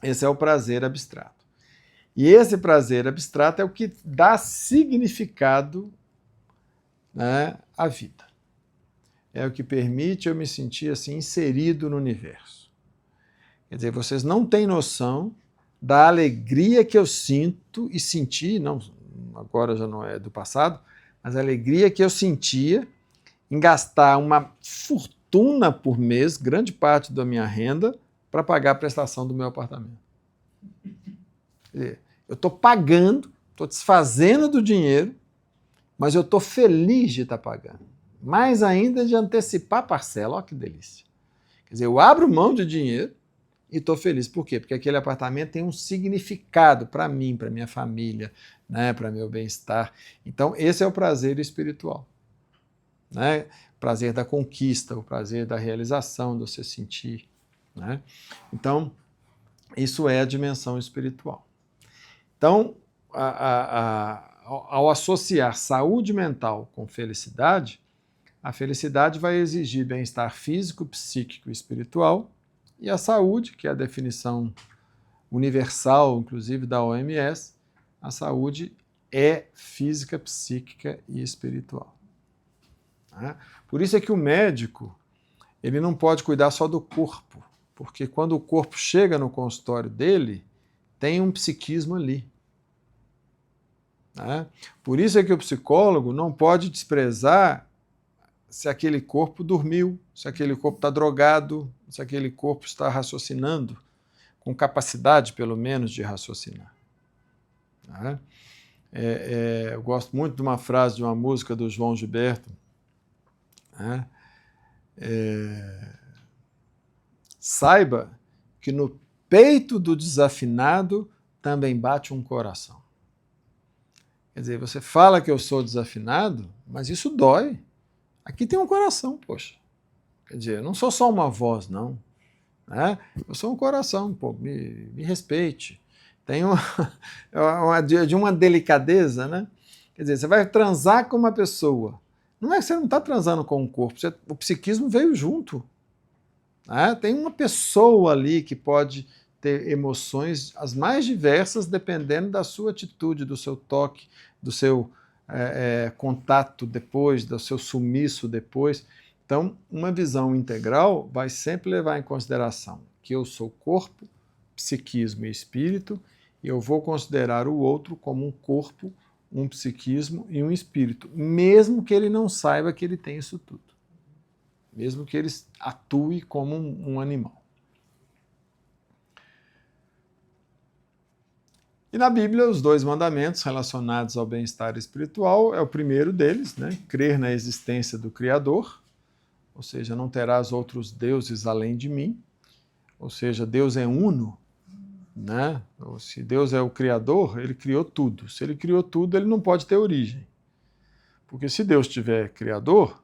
esse é o prazer abstrato. E esse prazer abstrato é o que dá significado à vida. É o que permite eu me sentir assim inserido no universo. Quer dizer, vocês não têm noção da alegria que eu sinto e senti, não, agora já não é do passado, mas a alegria que eu sentia em gastar uma fortuna por mês, grande parte da minha renda, para pagar a prestação do meu apartamento. Quer dizer, eu estou pagando, estou desfazendo do dinheiro, mas eu estou feliz de estar pagando. Mais ainda de antecipar a parcela, olha que delícia. Quer dizer, eu abro mão de dinheiro e estou feliz. Por quê? Porque aquele apartamento tem um significado para mim, para minha família, para meu bem-estar. Então, esse é o prazer espiritual. O prazer da conquista, o prazer da realização, de você sentir. Então, isso é a dimensão espiritual. Então, ao associar saúde mental com felicidade, a felicidade vai exigir bem-estar físico, psíquico e espiritual, E a saúde, que é a definição universal, inclusive da OMS, a saúde é física, psíquica e espiritual. Por isso é que o médico ele não pode cuidar só do corpo, porque quando o corpo chega no consultório dele, tem um psiquismo ali. Por isso é que o psicólogo não pode desprezar se aquele corpo dormiu, se aquele corpo está drogado, se aquele corpo está raciocinando, com capacidade, pelo menos, de raciocinar. Eu gosto muito de uma frase de uma música do João Gilberto. Saiba que no peito do desafinado também bate um coração. Quer dizer, você fala que eu sou desafinado, mas isso dói. Aqui tem um coração, poxa. Quer dizer, eu não sou só uma voz, não. Eu sou um coração, pô, me respeite. Tem de uma delicadeza, né? Quer dizer, você vai transar com uma pessoa. Não é que você não está transando com o corpo, o psiquismo veio junto. Tem uma pessoa ali que pode ter emoções as mais diversas, dependendo da sua atitude, do seu toque, do seu contato depois, do seu sumiço depois. Então, uma visão integral vai sempre levar em consideração que eu sou corpo, psiquismo e espírito, e eu vou considerar o outro como um corpo, um psiquismo e um espírito, mesmo que ele não saiba que ele tem isso tudo. Mesmo que ele atue como um animal. E na Bíblia, os 2 mandamentos relacionados ao bem-estar espiritual é o primeiro deles, né? Crer na existência do Criador, ou seja, não terás outros deuses além de mim, ou seja, Deus é uno, né? Se Deus é o Criador, ele criou tudo. Se ele criou tudo, ele não pode ter origem. Porque se Deus tiver Criador,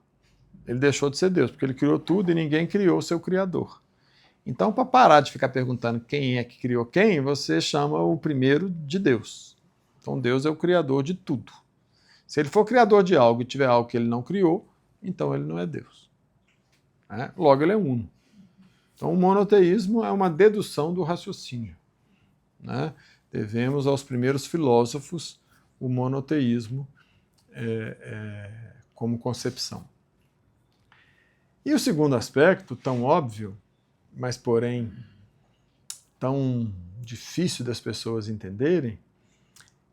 ele deixou de ser Deus, porque ele criou tudo e ninguém criou o seu Criador. Então, para parar de ficar perguntando quem é que criou quem, você chama o primeiro de Deus. Então, Deus é o Criador de tudo. Se ele for Criador de algo e tiver algo que ele não criou, então ele não é Deus. Logo, ele é uno. Então, o monoteísmo é uma dedução do raciocínio. Devemos aos primeiros filósofos o monoteísmo como concepção. E o segundo aspecto, tão óbvio, mas porém tão difícil das pessoas entenderem,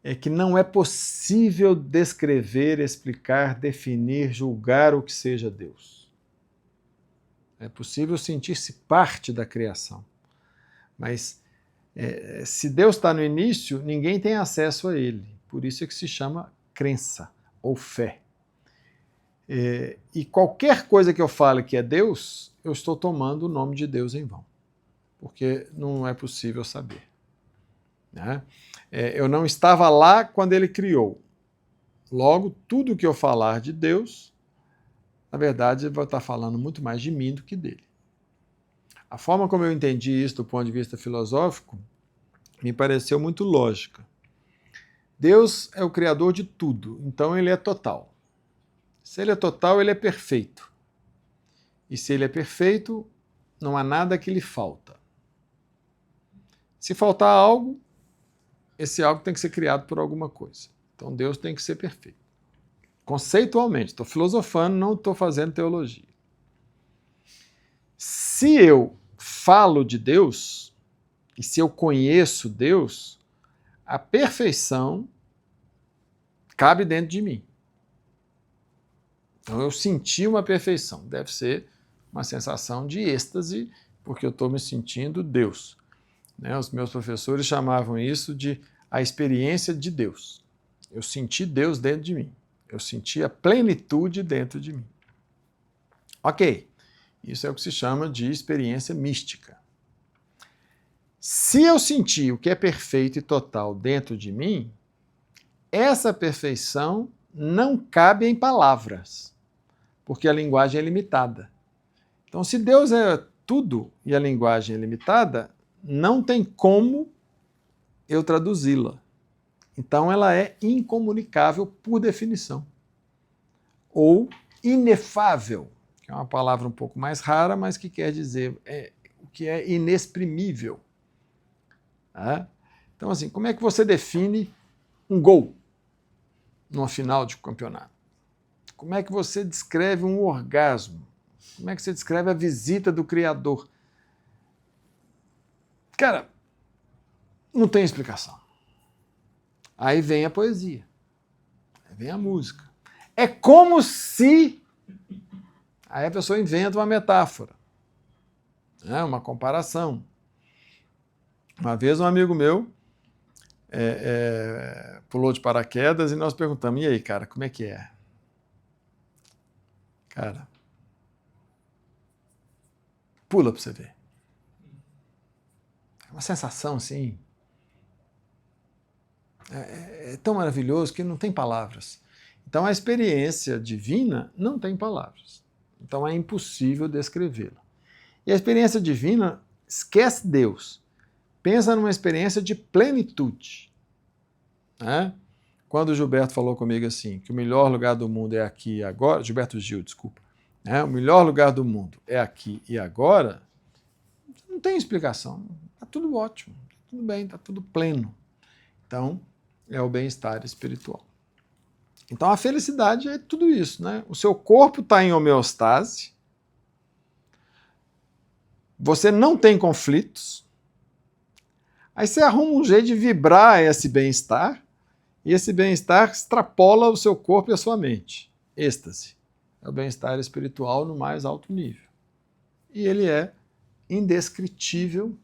é que não é possível descrever, explicar, definir, julgar o que seja Deus. É possível sentir-se parte da criação, mas se Deus está no início, ninguém tem acesso a ele, por isso é que se chama crença ou fé. E qualquer coisa que eu fale que é Deus, eu estou tomando o nome de Deus em vão, porque não é possível saber. Eu não estava lá quando ele criou. Logo, tudo que eu falar de Deus, na verdade, eu vou estar falando muito mais de mim do que dele. A forma como eu entendi isso do ponto de vista filosófico me pareceu muito lógica. Deus é o criador de tudo, então ele é total. Se ele é total, ele é perfeito. E se ele é perfeito, não há nada que lhe falta. Se faltar algo, esse algo tem que ser criado por alguma coisa. Então Deus tem que ser perfeito. Conceitualmente, estou filosofando, não estou fazendo teologia. Se eu falo de Deus, e se eu conheço Deus, a perfeição cabe dentro de mim. Então eu senti uma perfeição, deve ser uma sensação de êxtase, porque eu estou me sentindo Deus. Os meus professores chamavam isso de a experiência de Deus. Eu senti Deus dentro de mim, eu senti a plenitude dentro de mim. Ok, isso é o que se chama de experiência mística. Se eu sentir o que é perfeito e total dentro de mim, essa perfeição não cabe em palavras, porque a linguagem é limitada. Então, se Deus é tudo e a linguagem é limitada, não tem como eu traduzi-la. Então, ela é incomunicável por definição. Ou inefável, que é uma palavra um pouco mais rara, mas que quer dizer o que é inexprimível. Tá? Então, assim, como é que você define um gol numa final de campeonato? Como é que você descreve um orgasmo? Como é que você descreve a visita do Criador? Cara, não tem explicação. Aí vem a poesia, aí vem a música. É como se... Aí a pessoa inventa uma metáfora, né? Uma comparação. Uma vez um amigo meu pulou de paraquedas e nós perguntamos, e aí, cara, como é que é? Cara, pula pra você ver. É uma sensação assim... É tão maravilhoso que não tem palavras. Então a experiência divina não tem palavras. Então é impossível descrevê-la. E a experiência divina esquece Deus. Pensa numa experiência de plenitude. Né? Quando o Gilberto falou comigo assim, que o melhor lugar do mundo é aqui e agora, Gilberto Gil, desculpa, né? O melhor lugar do mundo é aqui e agora, não tem explicação. Está tudo ótimo, tá tudo bem, está tudo pleno. Então, é o bem-estar espiritual. Então, a felicidade é tudo isso, né? O seu corpo está em homeostase, você não tem conflitos, aí você arruma um jeito de vibrar esse bem-estar, e esse bem-estar extrapola o seu corpo e a sua mente. Êxtase. É o bem-estar espiritual no mais alto nível. E ele é indescritível,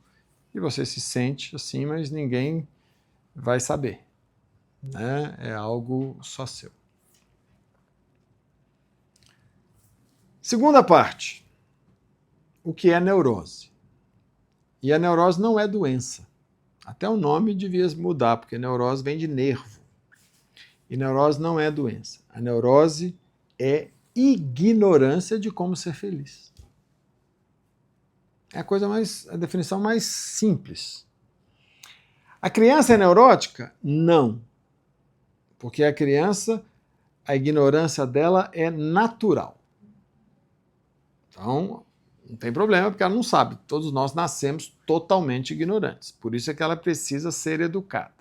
e você se sente assim, mas ninguém vai saber. Né? É algo só seu. Segunda parte. O que é neurose? E a neurose não é doença. Até o nome devia mudar, porque neurose vem de nervo. E neurose não é doença. A neurose é ignorância de como ser feliz. É a definição mais simples. A criança é neurótica? Não. Porque a criança, a ignorância dela é natural. Então, não tem problema, porque ela não sabe. Todos nós nascemos totalmente ignorantes. Por isso é que ela precisa ser educada.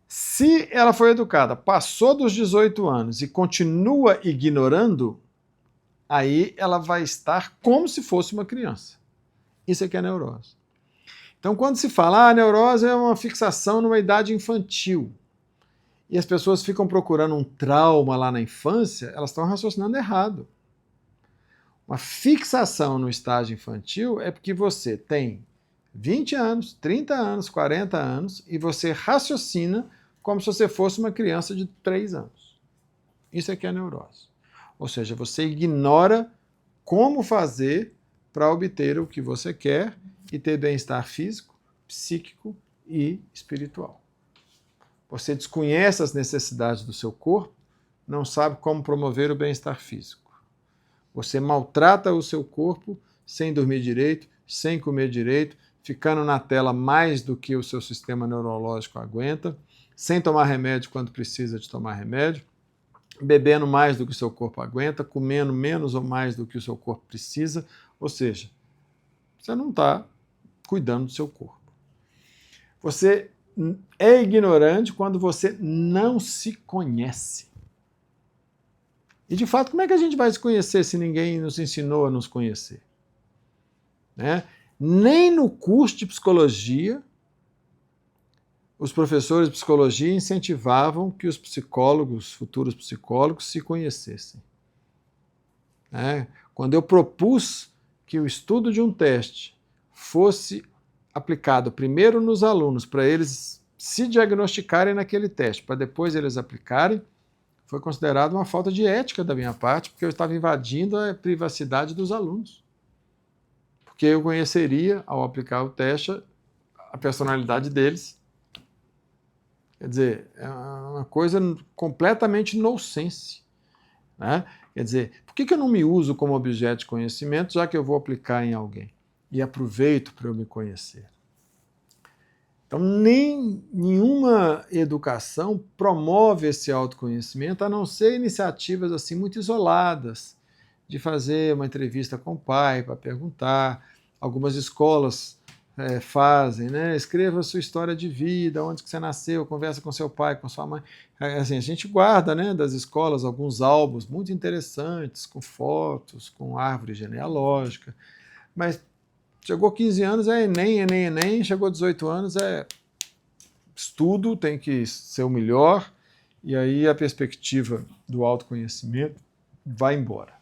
Se ela foi educada, passou dos 18 anos e continua ignorando, aí ela vai estar como se fosse uma criança. Isso é que é neurose. Então, quando se fala, a neurose é uma fixação numa idade infantil, e as pessoas ficam procurando um trauma lá na infância, elas estão raciocinando errado. Uma fixação no estágio infantil é porque você tem 20 anos, 30 anos, 40 anos, e você raciocina como se você fosse uma criança de 3 anos. Isso é que é neurose. Ou seja, você ignora como fazer para obter o que você quer e ter bem-estar físico, psíquico e espiritual. Você desconhece as necessidades do seu corpo, não sabe como promover o bem-estar físico. Você maltrata o seu corpo sem dormir direito, sem comer direito, ficando na tela mais do que o seu sistema neurológico aguenta, sem tomar remédio quando precisa de tomar remédio, bebendo mais do que o seu corpo aguenta, comendo menos ou mais do que o seu corpo precisa, ou seja, você não está cuidando do seu corpo. Você é ignorante quando você não se conhece. E, de fato, como é que a gente vai se conhecer se ninguém nos ensinou a nos conhecer? Né? Nem no curso de psicologia, os professores de psicologia incentivavam que os psicólogos, futuros psicólogos, se conhecessem. Né? Quando eu propus que o estudo de um teste fosse aplicado primeiro nos alunos, para eles se diagnosticarem naquele teste, para depois eles aplicarem, foi considerado uma falta de ética da minha parte, porque eu estava invadindo a privacidade dos alunos. Porque eu conheceria, ao aplicar o teste, a personalidade deles. Quer dizer, é uma coisa completamente nonsense. Né? Quer dizer, por que eu não me uso como objeto de conhecimento, já que eu vou aplicar em alguém? E aproveito para eu me conhecer. Então, nenhuma educação promove esse autoconhecimento, a não ser iniciativas assim muito isoladas, de fazer uma entrevista com o pai para perguntar, algumas escolas fazem, né? Escreva a sua história de vida, onde que você nasceu, conversa com seu pai, com sua mãe. Assim, a gente guarda, né, das escolas alguns álbuns muito interessantes, com fotos, com árvore genealógica, mas chegou 15 anos é Enem, Enem, Enem, chegou 18 anos é estudo, tem que ser o melhor, e aí a perspectiva do autoconhecimento vai embora.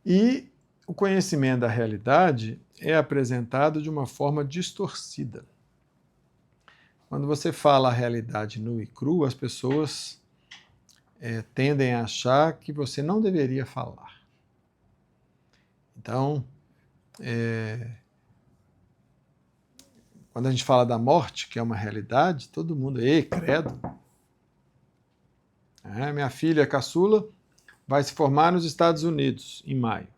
E o conhecimento da realidade é apresentado de uma forma distorcida. Quando você fala a realidade nua e crua, as pessoas tendem a achar que você não deveria falar. Então, quando a gente fala da morte, que é uma realidade, todo mundo, credo. Minha filha caçula vai se formar nos Estados Unidos em maio.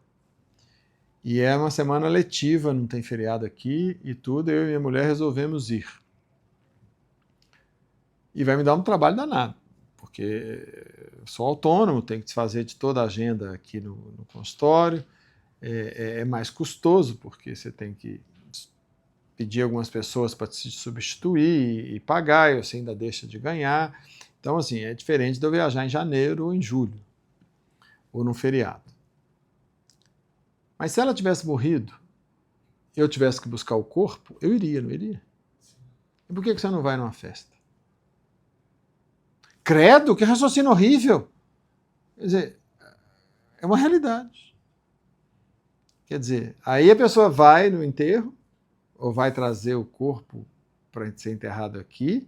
E é uma semana letiva, não tem feriado aqui e tudo, eu e minha mulher resolvemos ir. E vai me dar um trabalho danado, porque eu sou autônomo, tenho que desfazer de toda a agenda aqui no consultório, é mais custoso, porque você tem que pedir algumas pessoas para te substituir e pagar, e você ainda deixa de ganhar. Então, assim, é diferente de eu viajar em janeiro ou em julho, ou no feriado. Mas se ela tivesse morrido, eu tivesse que buscar o corpo, eu iria, não iria? E por que você não vai numa festa? Credo, que raciocínio horrível! Quer dizer, é uma realidade. Quer dizer, aí a pessoa vai no enterro, ou vai trazer o corpo para ser enterrado aqui,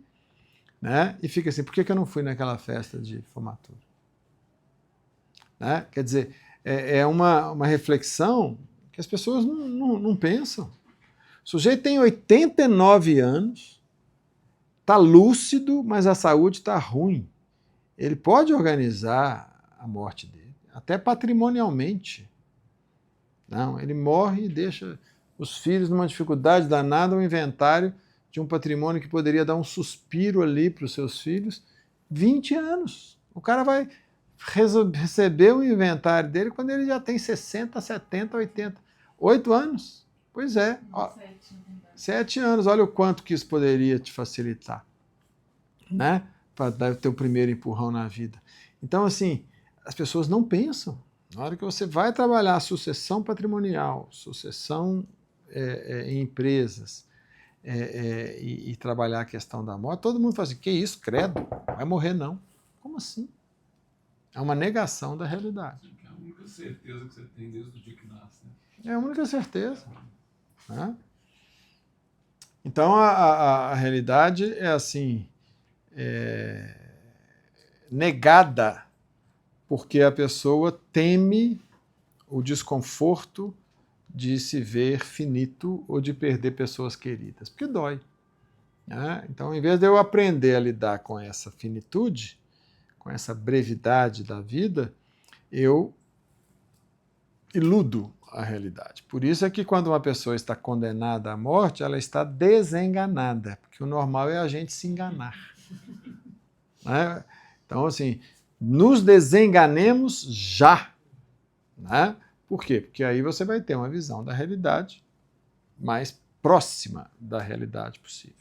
né? E fica assim, por que eu não fui naquela festa de formatura? Né? Quer dizer, é uma reflexão que as pessoas não pensam. O sujeito tem 89 anos, está lúcido, mas a saúde está ruim. Ele pode organizar a morte dele, até patrimonialmente. Não, ele morre e deixa os filhos numa dificuldade danada, um inventário de um patrimônio que poderia dar um suspiro ali para os seus filhos. 20 anos. O cara vai receber o inventário dele quando ele já tem 60, 70, 80. 8 anos? Pois é. 7 anos. Olha o quanto que isso poderia te facilitar, né? Para dar o teu primeiro empurrão na vida. Então, assim, as pessoas não pensam. Na hora que você vai trabalhar a sucessão patrimonial, sucessão em empresas e trabalhar a questão da morte, todo mundo fala assim, que isso, credo, vai morrer não. Como assim? É uma negação da realidade. É a única certeza que você tem desde o dia que nasce. Né? É a única certeza. Né? Então, a realidade é assim, negada porque a pessoa teme o desconforto de se ver finito ou de perder pessoas queridas, porque dói. Né? Então, em vez de eu aprender a lidar com essa finitude, com essa brevidade da vida, eu iludo a realidade. Por isso é que quando uma pessoa está condenada à morte, ela está desenganada, porque o normal é a gente se enganar. Né? Então, assim, nos desenganemos já. Né? Por quê? Porque aí você vai ter uma visão da realidade mais próxima da realidade possível.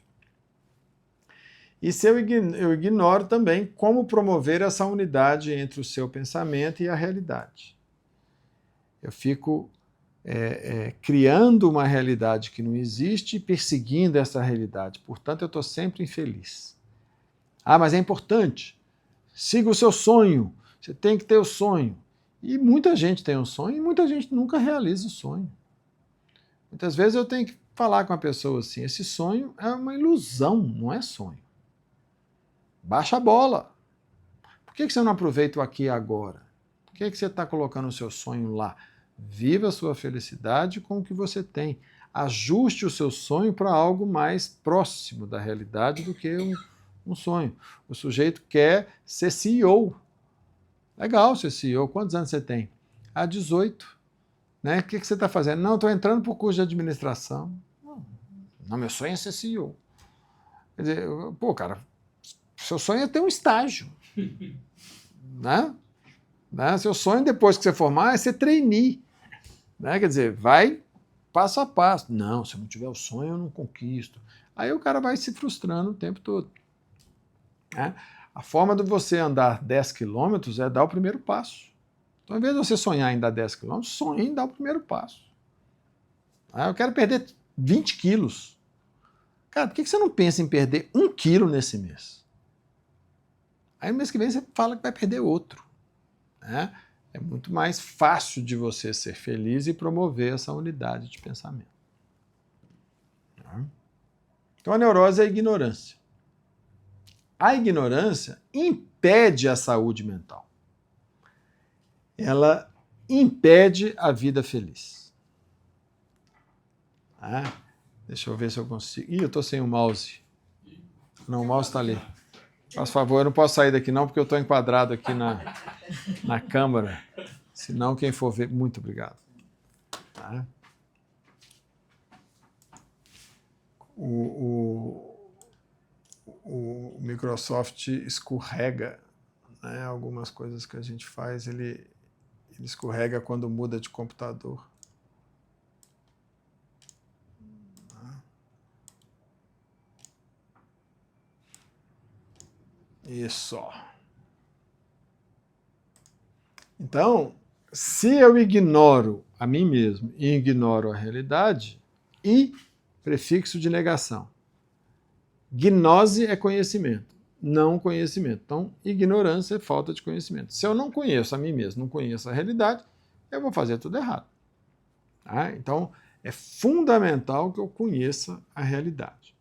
E se eu ignoro também como promover essa unidade entre o seu pensamento e a realidade. Eu fico criando uma realidade que não existe e perseguindo essa realidade. Portanto, eu estou sempre infeliz. Ah, mas é importante. Siga o seu sonho. Você tem que ter o sonho. E muita gente tem um sonho e muita gente nunca realiza o sonho. Muitas vezes eu tenho que falar com a pessoa assim, esse sonho é uma ilusão, não é sonho. Baixa a bola. Por que você não aproveita o aqui e agora? Por que você está colocando o seu sonho lá? Viva a sua felicidade com o que você tem. Ajuste o seu sonho para algo mais próximo da realidade do que um sonho. O sujeito quer ser CEO. Legal ser CEO. Quantos anos você tem? 18. Né? O que você está fazendo? Não, estou entrando para o curso de administração. Não, meu sonho é ser CEO. Quer dizer, pô, cara, seu sonho é ter um estágio. Né? Seu sonho, depois que você formar, é ser trainee. Né? Quer dizer, vai passo a passo. Não, se eu não tiver o sonho, eu não conquisto. Aí o cara vai se frustrando o tempo todo. Né? A forma de você andar 10 quilômetros é dar o primeiro passo. Então, ao invés de você sonhar em dar 10 quilômetros, sonhe em dar o primeiro passo. Eu quero perder 20 quilos. Cara, por que você não pensa em perder 1 quilo nesse mês? Aí no mês que vem você fala que vai perder outro. Né? É muito mais fácil de você ser feliz e promover essa unidade de pensamento. Então a neurose é a ignorância. A ignorância impede a saúde mental. Ela impede a vida feliz. Deixa eu ver se eu consigo. Ih, eu estou sem o mouse. Não, o mouse está ali. Faz favor, eu não posso sair daqui não, porque eu estou enquadrado aqui na câmera. Senão, quem for ver... Muito obrigado. Tá? O Microsoft escorrega, né? Algumas coisas que a gente faz, ele escorrega quando muda de computador. Isso. Então, se eu ignoro a mim mesmo e ignoro a realidade, e prefixo de negação. Gnose é conhecimento, não conhecimento. Então, ignorância é falta de conhecimento. Se eu não conheço a mim mesmo, não conheço a realidade, eu vou fazer tudo errado. Então, é fundamental que eu conheça a realidade.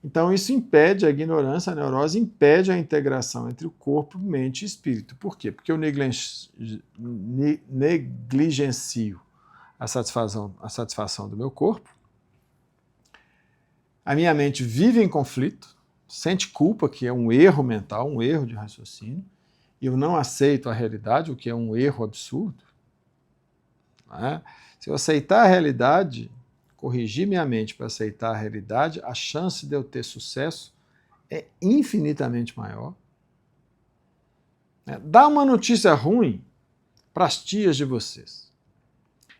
Então, isso impede a ignorância, a neurose impede a integração entre o corpo, mente e espírito. Por quê? Porque eu negligencio a satisfação do meu corpo, a minha mente vive em conflito, sente culpa, que é um erro mental, um erro de raciocínio, e eu não aceito a realidade, o que é um erro absurdo. Se eu aceitar a realidade, corrigir minha mente para aceitar a realidade, a chance de eu ter sucesso é infinitamente maior. Dá uma notícia ruim para as tias de vocês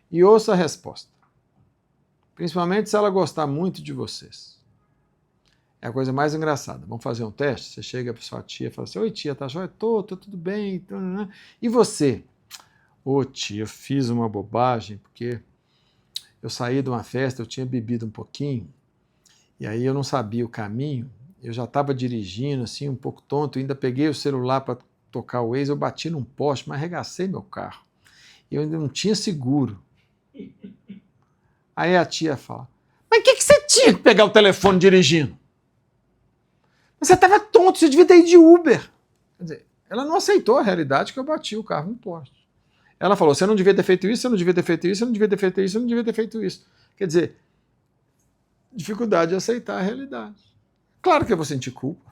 e ouça a resposta. Principalmente se ela gostar muito de vocês. É a coisa mais engraçada. Vamos fazer um teste? Você chega para sua tia e fala assim: oi tia, tá joia? Tô tudo bem. E você? Ô tia, eu fiz uma bobagem porque eu saí de uma festa, eu tinha bebido um pouquinho, e aí eu não sabia o caminho, eu já estava dirigindo, assim, um pouco tonto, ainda peguei o celular para tocar o Waze, eu bati num poste, mas arregacei meu carro. Eu ainda não tinha seguro. Aí a tia fala: mas o que você tinha que pegar o telefone dirigindo? Você estava tonto, você devia ter ido de Uber. Quer dizer, ela não aceitou a realidade que eu bati o carro no poste. Ela falou: você não devia ter feito isso, você não devia ter feito isso, você não devia ter feito isso, você não devia ter feito isso. Quer dizer, dificuldade de aceitar a realidade. Claro que eu vou sentir culpa.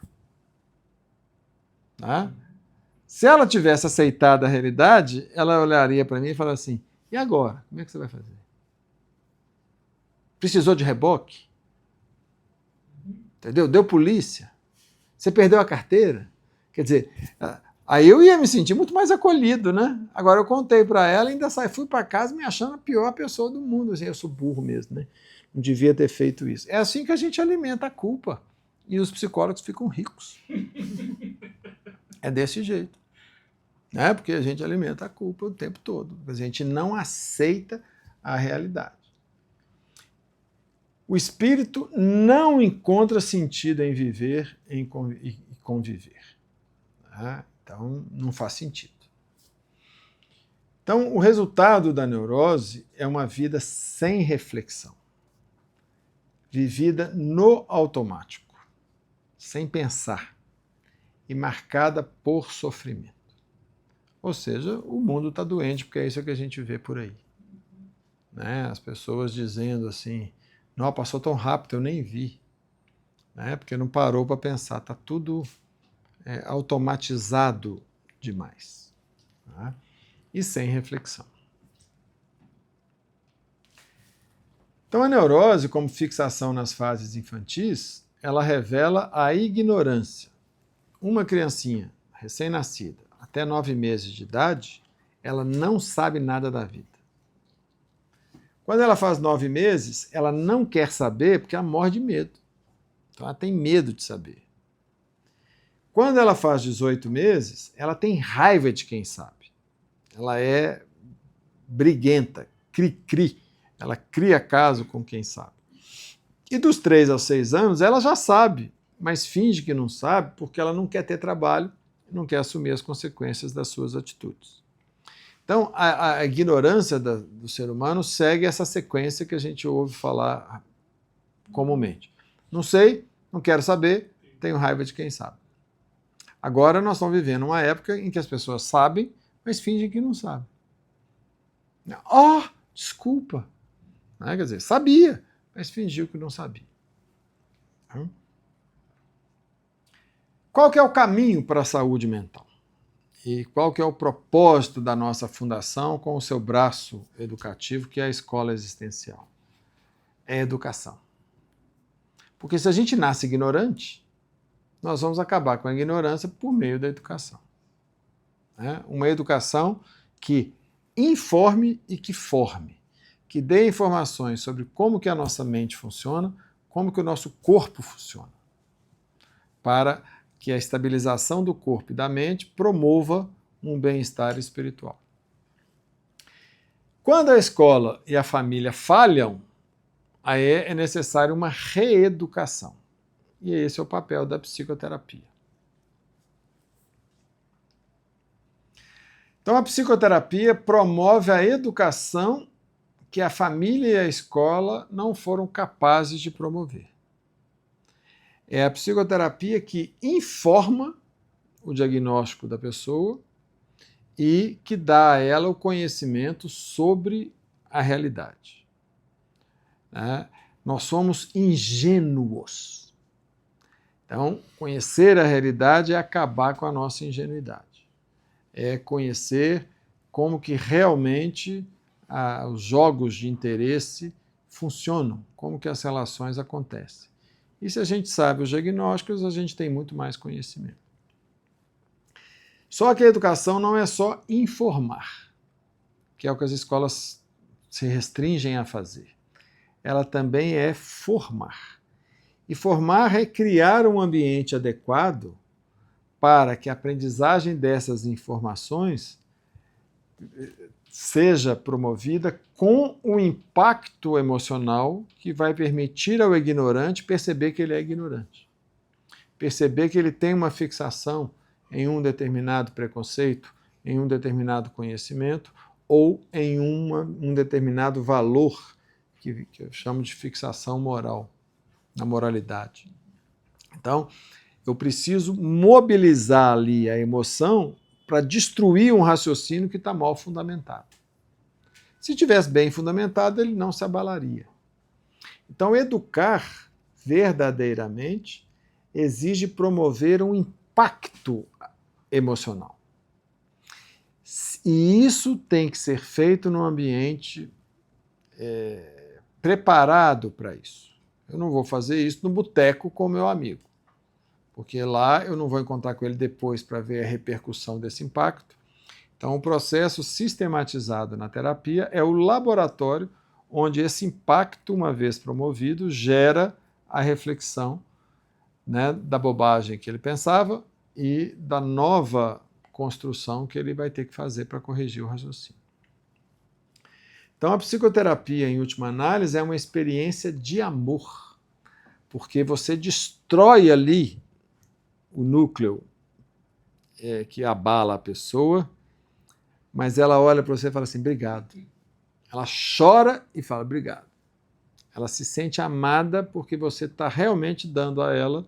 Se ela tivesse aceitado a realidade, ela olharia para mim e falaria assim: e agora? Como é que você vai fazer? Precisou de reboque? Entendeu? Deu polícia? Você perdeu a carteira? Quer dizer, aí eu ia me sentir muito mais acolhido, né? Agora eu contei para ela e ainda fui para casa me achando a pior pessoa do mundo. Assim, eu sou burro mesmo, né? Não devia ter feito isso. É assim que a gente alimenta a culpa. E os psicólogos ficam ricos. É desse jeito. Porque a gente alimenta a culpa o tempo todo. A gente não aceita a realidade. O espírito não encontra sentido em viver e conviver. Então, não faz sentido. Então, o resultado da neurose é uma vida sem reflexão, vivida no automático, sem pensar, e marcada por sofrimento. Ou seja, o mundo está doente, porque é isso que a gente vê por aí. As pessoas dizendo assim: não, passou tão rápido, eu nem vi. Porque não parou para pensar, está tudo automatizado demais. E sem reflexão. Então a neurose, como fixação nas fases infantis, ela revela a ignorância. Uma criancinha recém-nascida, até 9 meses de idade, ela não sabe nada da vida. Quando ela faz 9 meses, ela não quer saber porque ela morre de medo. Então ela tem medo de saber. Quando ela faz 18 meses, ela tem raiva de quem sabe. Ela é briguenta, cri-cri. Ela cria caso com quem sabe. E dos 3 aos 6 anos, ela já sabe, mas finge que não sabe porque ela não quer ter trabalho, não quer assumir as consequências das suas atitudes. Então, a ignorância do ser humano segue essa sequência que a gente ouve falar comumente. Não sei, não quero saber, tenho raiva de quem sabe. Agora nós estamos vivendo uma época em que as pessoas sabem, mas fingem que não sabem. Desculpa. Quer dizer, sabia, mas fingiu que não sabia. Qual que é o caminho para a saúde mental? E qual que é o propósito da nossa fundação com o seu braço educativo, que é a escola existencial? É educação. Porque se a gente nasce ignorante, nós vamos acabar com a ignorância por meio da educação. Uma educação que informe e que forme, que dê informações sobre como que a nossa mente funciona, como que o nosso corpo funciona, para que a estabilização do corpo e da mente promova um bem-estar espiritual. Quando a escola e a família falham, aí é necessário uma reeducação. E esse é o papel da psicoterapia. Então, a psicoterapia promove a educação que a família e a escola não foram capazes de promover. É a psicoterapia que informa o diagnóstico da pessoa e que dá a ela o conhecimento sobre a realidade. Nós somos ingênuos. Então, conhecer a realidade é acabar com a nossa ingenuidade. É conhecer como que realmente os jogos de interesse funcionam, como que as relações acontecem. E se a gente sabe os diagnósticos, a gente tem muito mais conhecimento. Só que a educação não é só informar, que é o que as escolas se restringem a fazer. Ela também é formar. E formar é criar um ambiente adequado para que a aprendizagem dessas informações seja promovida com um impacto emocional que vai permitir ao ignorante perceber que ele é ignorante. Perceber que ele tem uma fixação em um determinado preconceito, em um determinado conhecimento ou em um determinado valor que eu chamo de fixação moral, na moralidade. Então, eu preciso mobilizar ali a emoção para destruir um raciocínio que está mal fundamentado. Se tivesse bem fundamentado, ele não se abalaria. Então, educar verdadeiramente exige promover um impacto emocional. E isso tem que ser feito num ambiente preparado para isso. Eu não vou fazer isso no boteco com o meu amigo, porque lá eu não vou encontrar com ele depois para ver a repercussão desse impacto. Então, o processo sistematizado na terapia é o laboratório onde esse impacto, uma vez promovido, gera a reflexão, da bobagem que ele pensava e da nova construção que ele vai ter que fazer para corrigir o raciocínio. Então, a psicoterapia, em última análise, é uma experiência de amor, porque você destrói ali o núcleo que abala a pessoa, mas ela olha para você e fala assim, obrigado. Ela chora e fala, obrigado. Ela se sente amada porque você está realmente dando a ela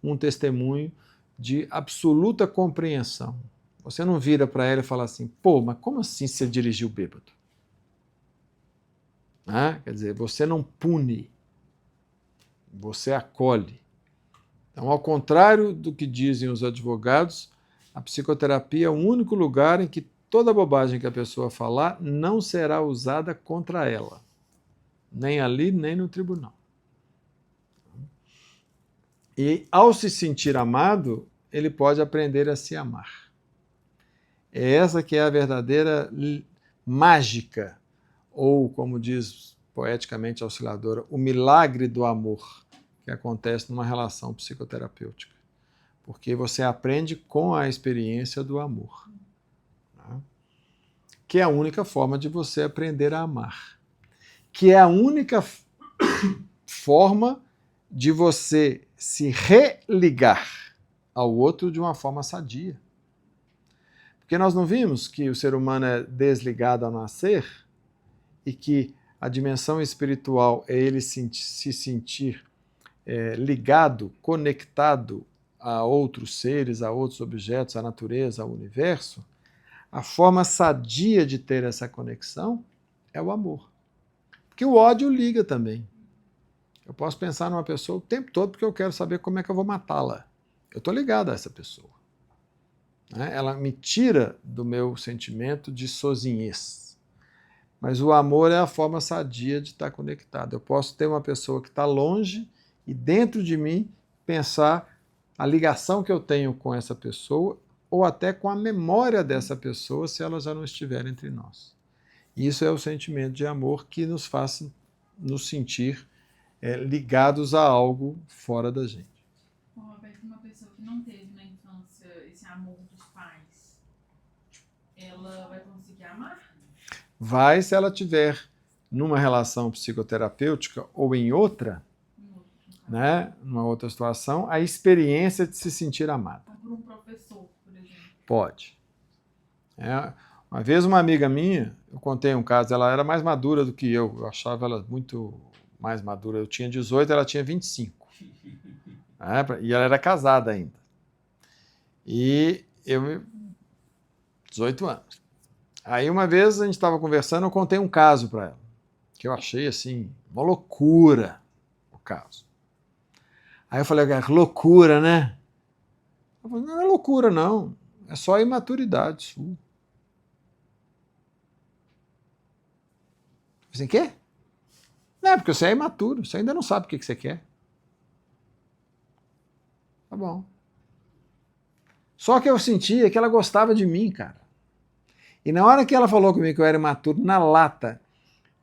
um testemunho de absoluta compreensão. Você não vira para ela e fala assim, pô, mas como assim você dirigiu bêbado? Quer dizer, você não pune, você acolhe. Então, ao contrário do que dizem os advogados, a psicoterapia é o único lugar em que toda bobagem que a pessoa falar não será usada contra ela, nem ali, nem no tribunal. E, ao se sentir amado, ele pode aprender a se amar. É essa que é a verdadeira mágica, ou, como diz poeticamente a Auxiliadora, o milagre do amor que acontece numa relação psicoterapêutica. Porque você aprende com a experiência do amor, né? Que é a única forma de você aprender a amar. Que é a única forma de você se religar ao outro de uma forma sadia. Porque nós não vimos que o ser humano é desligado ao nascer e que a dimensão espiritual é ele se sentir ligado, conectado a outros seres, a outros objetos, à natureza, ao universo. A forma sadia de ter essa conexão é o amor. Porque o ódio liga também. Eu posso pensar numa pessoa o tempo todo porque eu quero saber como é que eu vou matá-la. Eu estou ligado a essa pessoa. Ela me tira do meu sentimento de sozinhez. Mas o amor é a forma sadia de estar conectado. Eu posso ter uma pessoa que está longe e dentro de mim pensar a ligação que eu tenho com essa pessoa ou até com a memória dessa pessoa se ela já não estiver entre nós. Isso é o sentimento de amor que nos faz nos sentir ligados a algo fora da gente. Roberto, uma pessoa que não teve na infância esse amor dos pais, ela vai conseguir amar? Vai se ela tiver numa relação psicoterapêutica ou em outra, né, numa outra situação, a experiência de se sentir amada. Então, por um professor, por exemplo. Pode. Uma vez uma amiga minha, eu contei um caso, ela era mais madura do que eu achava ela muito mais madura. Eu tinha 18, ela tinha 25. E ela era casada ainda. E eu, 18 anos. Aí uma vez a gente estava conversando, eu contei um caso para ela, que eu achei assim, uma loucura o caso. Aí eu falei, loucura, né? Ela falou, não é loucura não, é só imaturidade sua. Eu falei, quê? Não, porque você é imaturo, você ainda não sabe o que você quer. Tá bom. Só que eu sentia que ela gostava de mim, cara. E na hora que ela falou comigo que eu era imaturo, na lata,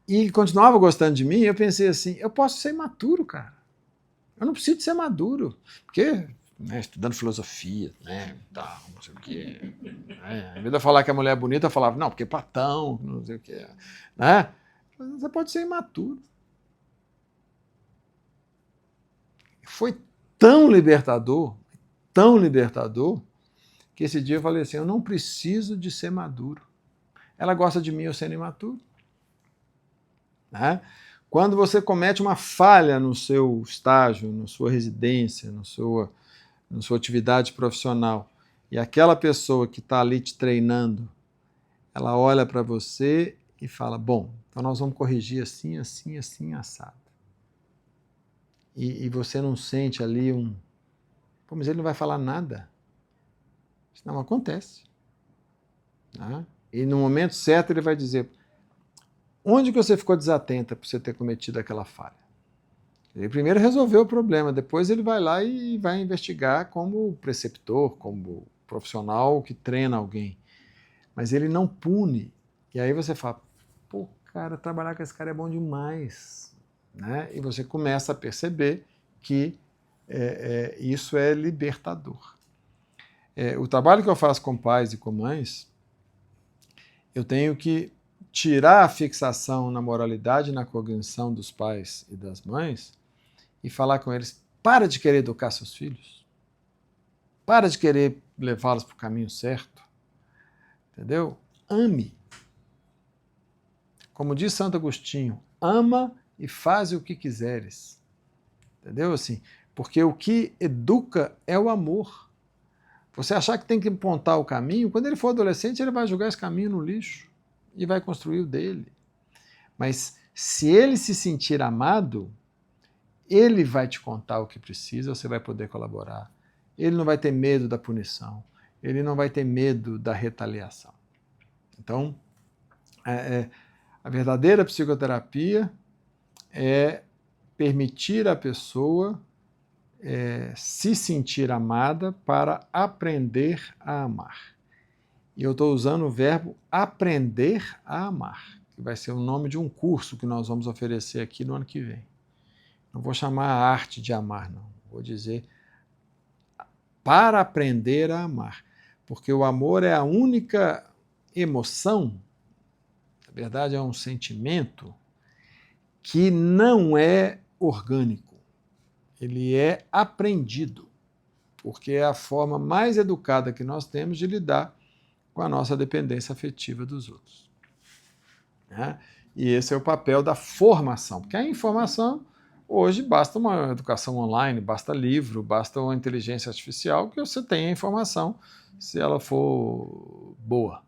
e continuava gostando de mim, eu pensei assim, eu posso ser imaturo, cara. Eu não preciso ser maduro. Porque, estudando filosofia, tal, não sei o quê. Em vez de eu falar que a mulher é bonita, eu falava, não, porque Platão, não sei o quê. Né? Você pode ser imaturo. Foi tão libertador, que esse dia eu falei assim, eu não preciso de ser maduro. Ela gosta de mim eu sendo imaturo. Né? Quando você comete uma falha no seu estágio, na sua residência, na sua atividade profissional, e aquela pessoa que está ali te treinando, ela olha para você e fala, bom, então nós vamos corrigir assim, assim, assim, assado. E você não sente ali pô, mas ele não vai falar nada. Isso não acontece. Né? E no momento certo ele vai dizer, onde que você ficou desatenta por você ter cometido aquela falha? Ele primeiro resolveu o problema, depois ele vai lá e vai investigar como preceptor, como profissional que treina alguém. Mas ele não pune. E aí você fala, pô, cara, trabalhar com esse cara é bom demais. Né? E você começa a perceber que isso é libertador. O trabalho que eu faço com pais e com mães, eu tenho que tirar a fixação na moralidade e na cognição dos pais e das mães e falar com eles, para de querer educar seus filhos, para de querer levá-los para o caminho certo, entendeu? Ame. Como diz Santo Agostinho, ama e faz o que quiseres, entendeu? Assim, porque o que educa é o amor. Você achar que tem que apontar o caminho, quando ele for adolescente, ele vai jogar esse caminho no lixo e vai construir o dele. Mas se ele se sentir amado, ele vai te contar o que precisa, você vai poder colaborar. Ele não vai ter medo da punição, ele não vai ter medo da retaliação. Então, a verdadeira psicoterapia é permitir à pessoa se sentir amada para aprender a amar. E eu estou usando o verbo aprender a amar. que vai ser o nome de um curso que nós vamos oferecer aqui no ano que vem. Não vou chamar a arte de amar, não. Vou dizer para aprender a amar. Porque o amor é a única emoção, na verdade é um sentimento, que não é orgânico. Ele é aprendido. Porque é a forma mais educada que nós temos de lidar com a nossa dependência afetiva dos outros. Né? E esse é o papel da formação. Porque a informação, hoje, basta uma educação online, basta livro, basta uma inteligência artificial, que você tem a informação, se ela for boa.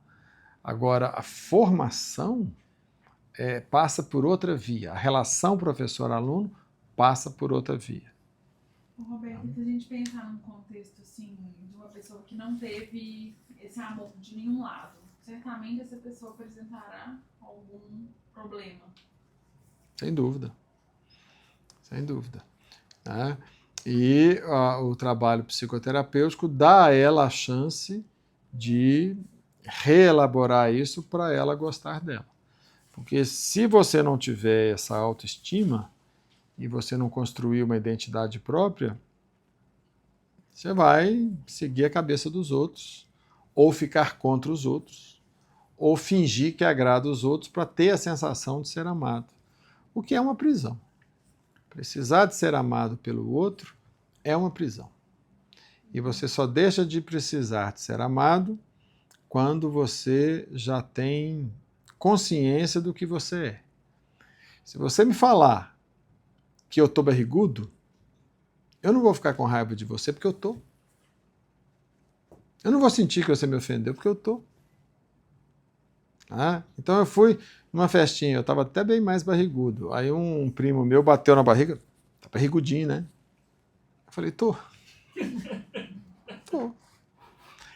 Agora, a formação passa por outra via. A relação professor-aluno passa por outra via. Roberto, se a gente pensar num contexto assim, de uma pessoa que não teve esse amor de nenhum lado, certamente essa pessoa apresentará algum problema. Sem dúvida. Sem dúvida. Né? E o trabalho psicoterapêutico dá a ela a chance de reelaborar isso para ela gostar dela. Porque se você não tiver essa autoestima e você não construir uma identidade própria, você vai seguir a cabeça dos outros, ou ficar contra os outros, ou fingir que agrada os outros para ter a sensação de ser amado, o que é uma prisão. Precisar de ser amado pelo outro é uma prisão. E você só deixa de precisar de ser amado quando você já tem consciência do que você é. Se você me falar que eu estou barrigudo, eu não vou ficar com raiva de você porque eu estou. Eu não vou sentir que você me ofendeu porque eu estou. Então eu fui numa festinha, eu estava até bem mais barrigudo. Aí um primo meu bateu na barriga, tá barrigudinho, né? Eu falei, tô.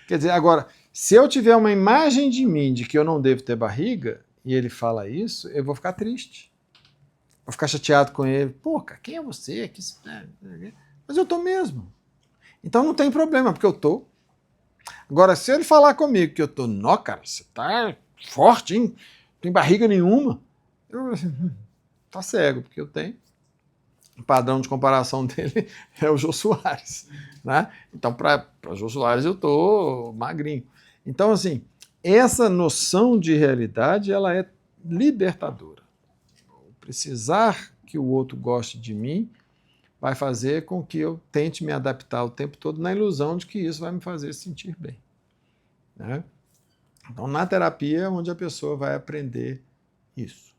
Quer dizer, agora, se eu tiver uma imagem de mim de que eu não devo ter barriga, e ele fala isso, eu vou ficar triste. Vou ficar chateado com ele. Pô, cara, quem é você? Mas eu tô mesmo. Então não tem problema, porque eu tô. Agora, se ele falar comigo que eu tô, não, cara, você tá forte, hein? Não tem barriga nenhuma. Eu vou assim, tá cego, porque eu tenho. O padrão de comparação dele é o Jô Soares. Né? Então, para Jô Soares, eu tô magrinho. Então, assim, essa noção de realidade, ela é libertadora. Precisar que o outro goste de mim vai fazer com que eu tente me adaptar o tempo todo na ilusão de que isso vai me fazer sentir bem. Né? Então, na terapia é onde a pessoa vai aprender isso.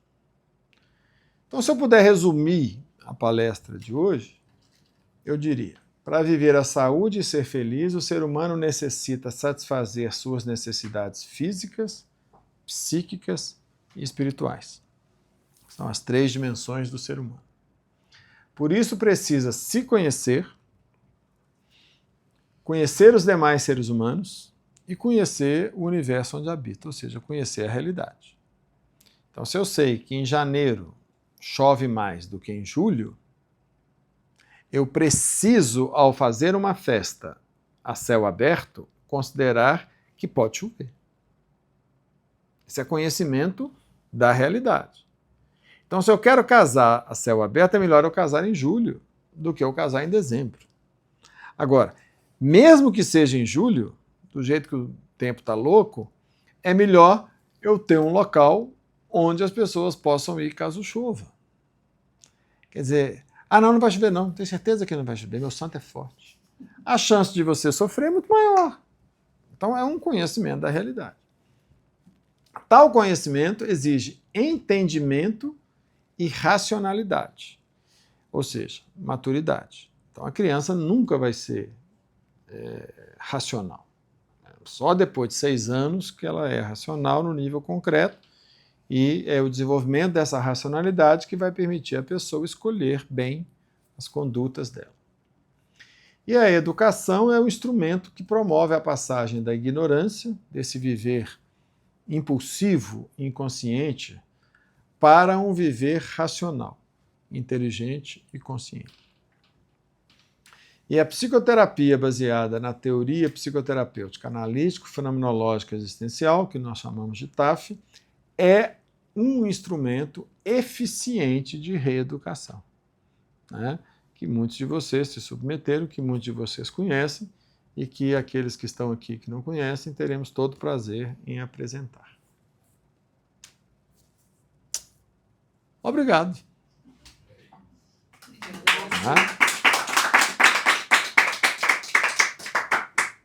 Então, se eu puder resumir a palestra de hoje, eu diria: para viver a saúde e ser feliz, o ser humano necessita satisfazer suas necessidades físicas, psíquicas e espirituais. São as 3 dimensões do ser humano. Por isso precisa se conhecer, conhecer os demais seres humanos e conhecer o universo onde habita, ou seja, conhecer a realidade. Então, se eu sei que em janeiro chove mais do que em julho, eu preciso, ao fazer uma festa a céu aberto, considerar que pode chover. Esse é conhecimento da realidade. Então, se eu quero casar a céu aberto, é melhor eu casar em julho do que eu casar em dezembro. Agora, mesmo que seja em julho, do jeito que o tempo está louco, é melhor eu ter um local onde as pessoas possam ir caso chova. Quer dizer, não vai chover não, tenho certeza que não vai chover, meu santo é forte. A chance de você sofrer é muito maior. Então, é um conhecimento da realidade. Tal conhecimento exige entendimento e racionalidade, ou seja, maturidade. Então a criança nunca vai ser racional. Só depois de 6 anos que ela é racional no nível concreto, e é o desenvolvimento dessa racionalidade que vai permitir a pessoa escolher bem as condutas dela. E a educação é o instrumento que promove a passagem da ignorância, desse viver impulsivo, inconsciente, para um viver racional, inteligente e consciente. E a psicoterapia baseada na teoria psicoterapêutica analítico-fenomenológica existencial, que nós chamamos de TAF, é um instrumento eficiente de reeducação, né? Que muitos de vocês se submeteram, que muitos de vocês conhecem, e que aqueles que estão aqui que não conhecem, teremos todo prazer em apresentar. Obrigado. Obrigada. Tá?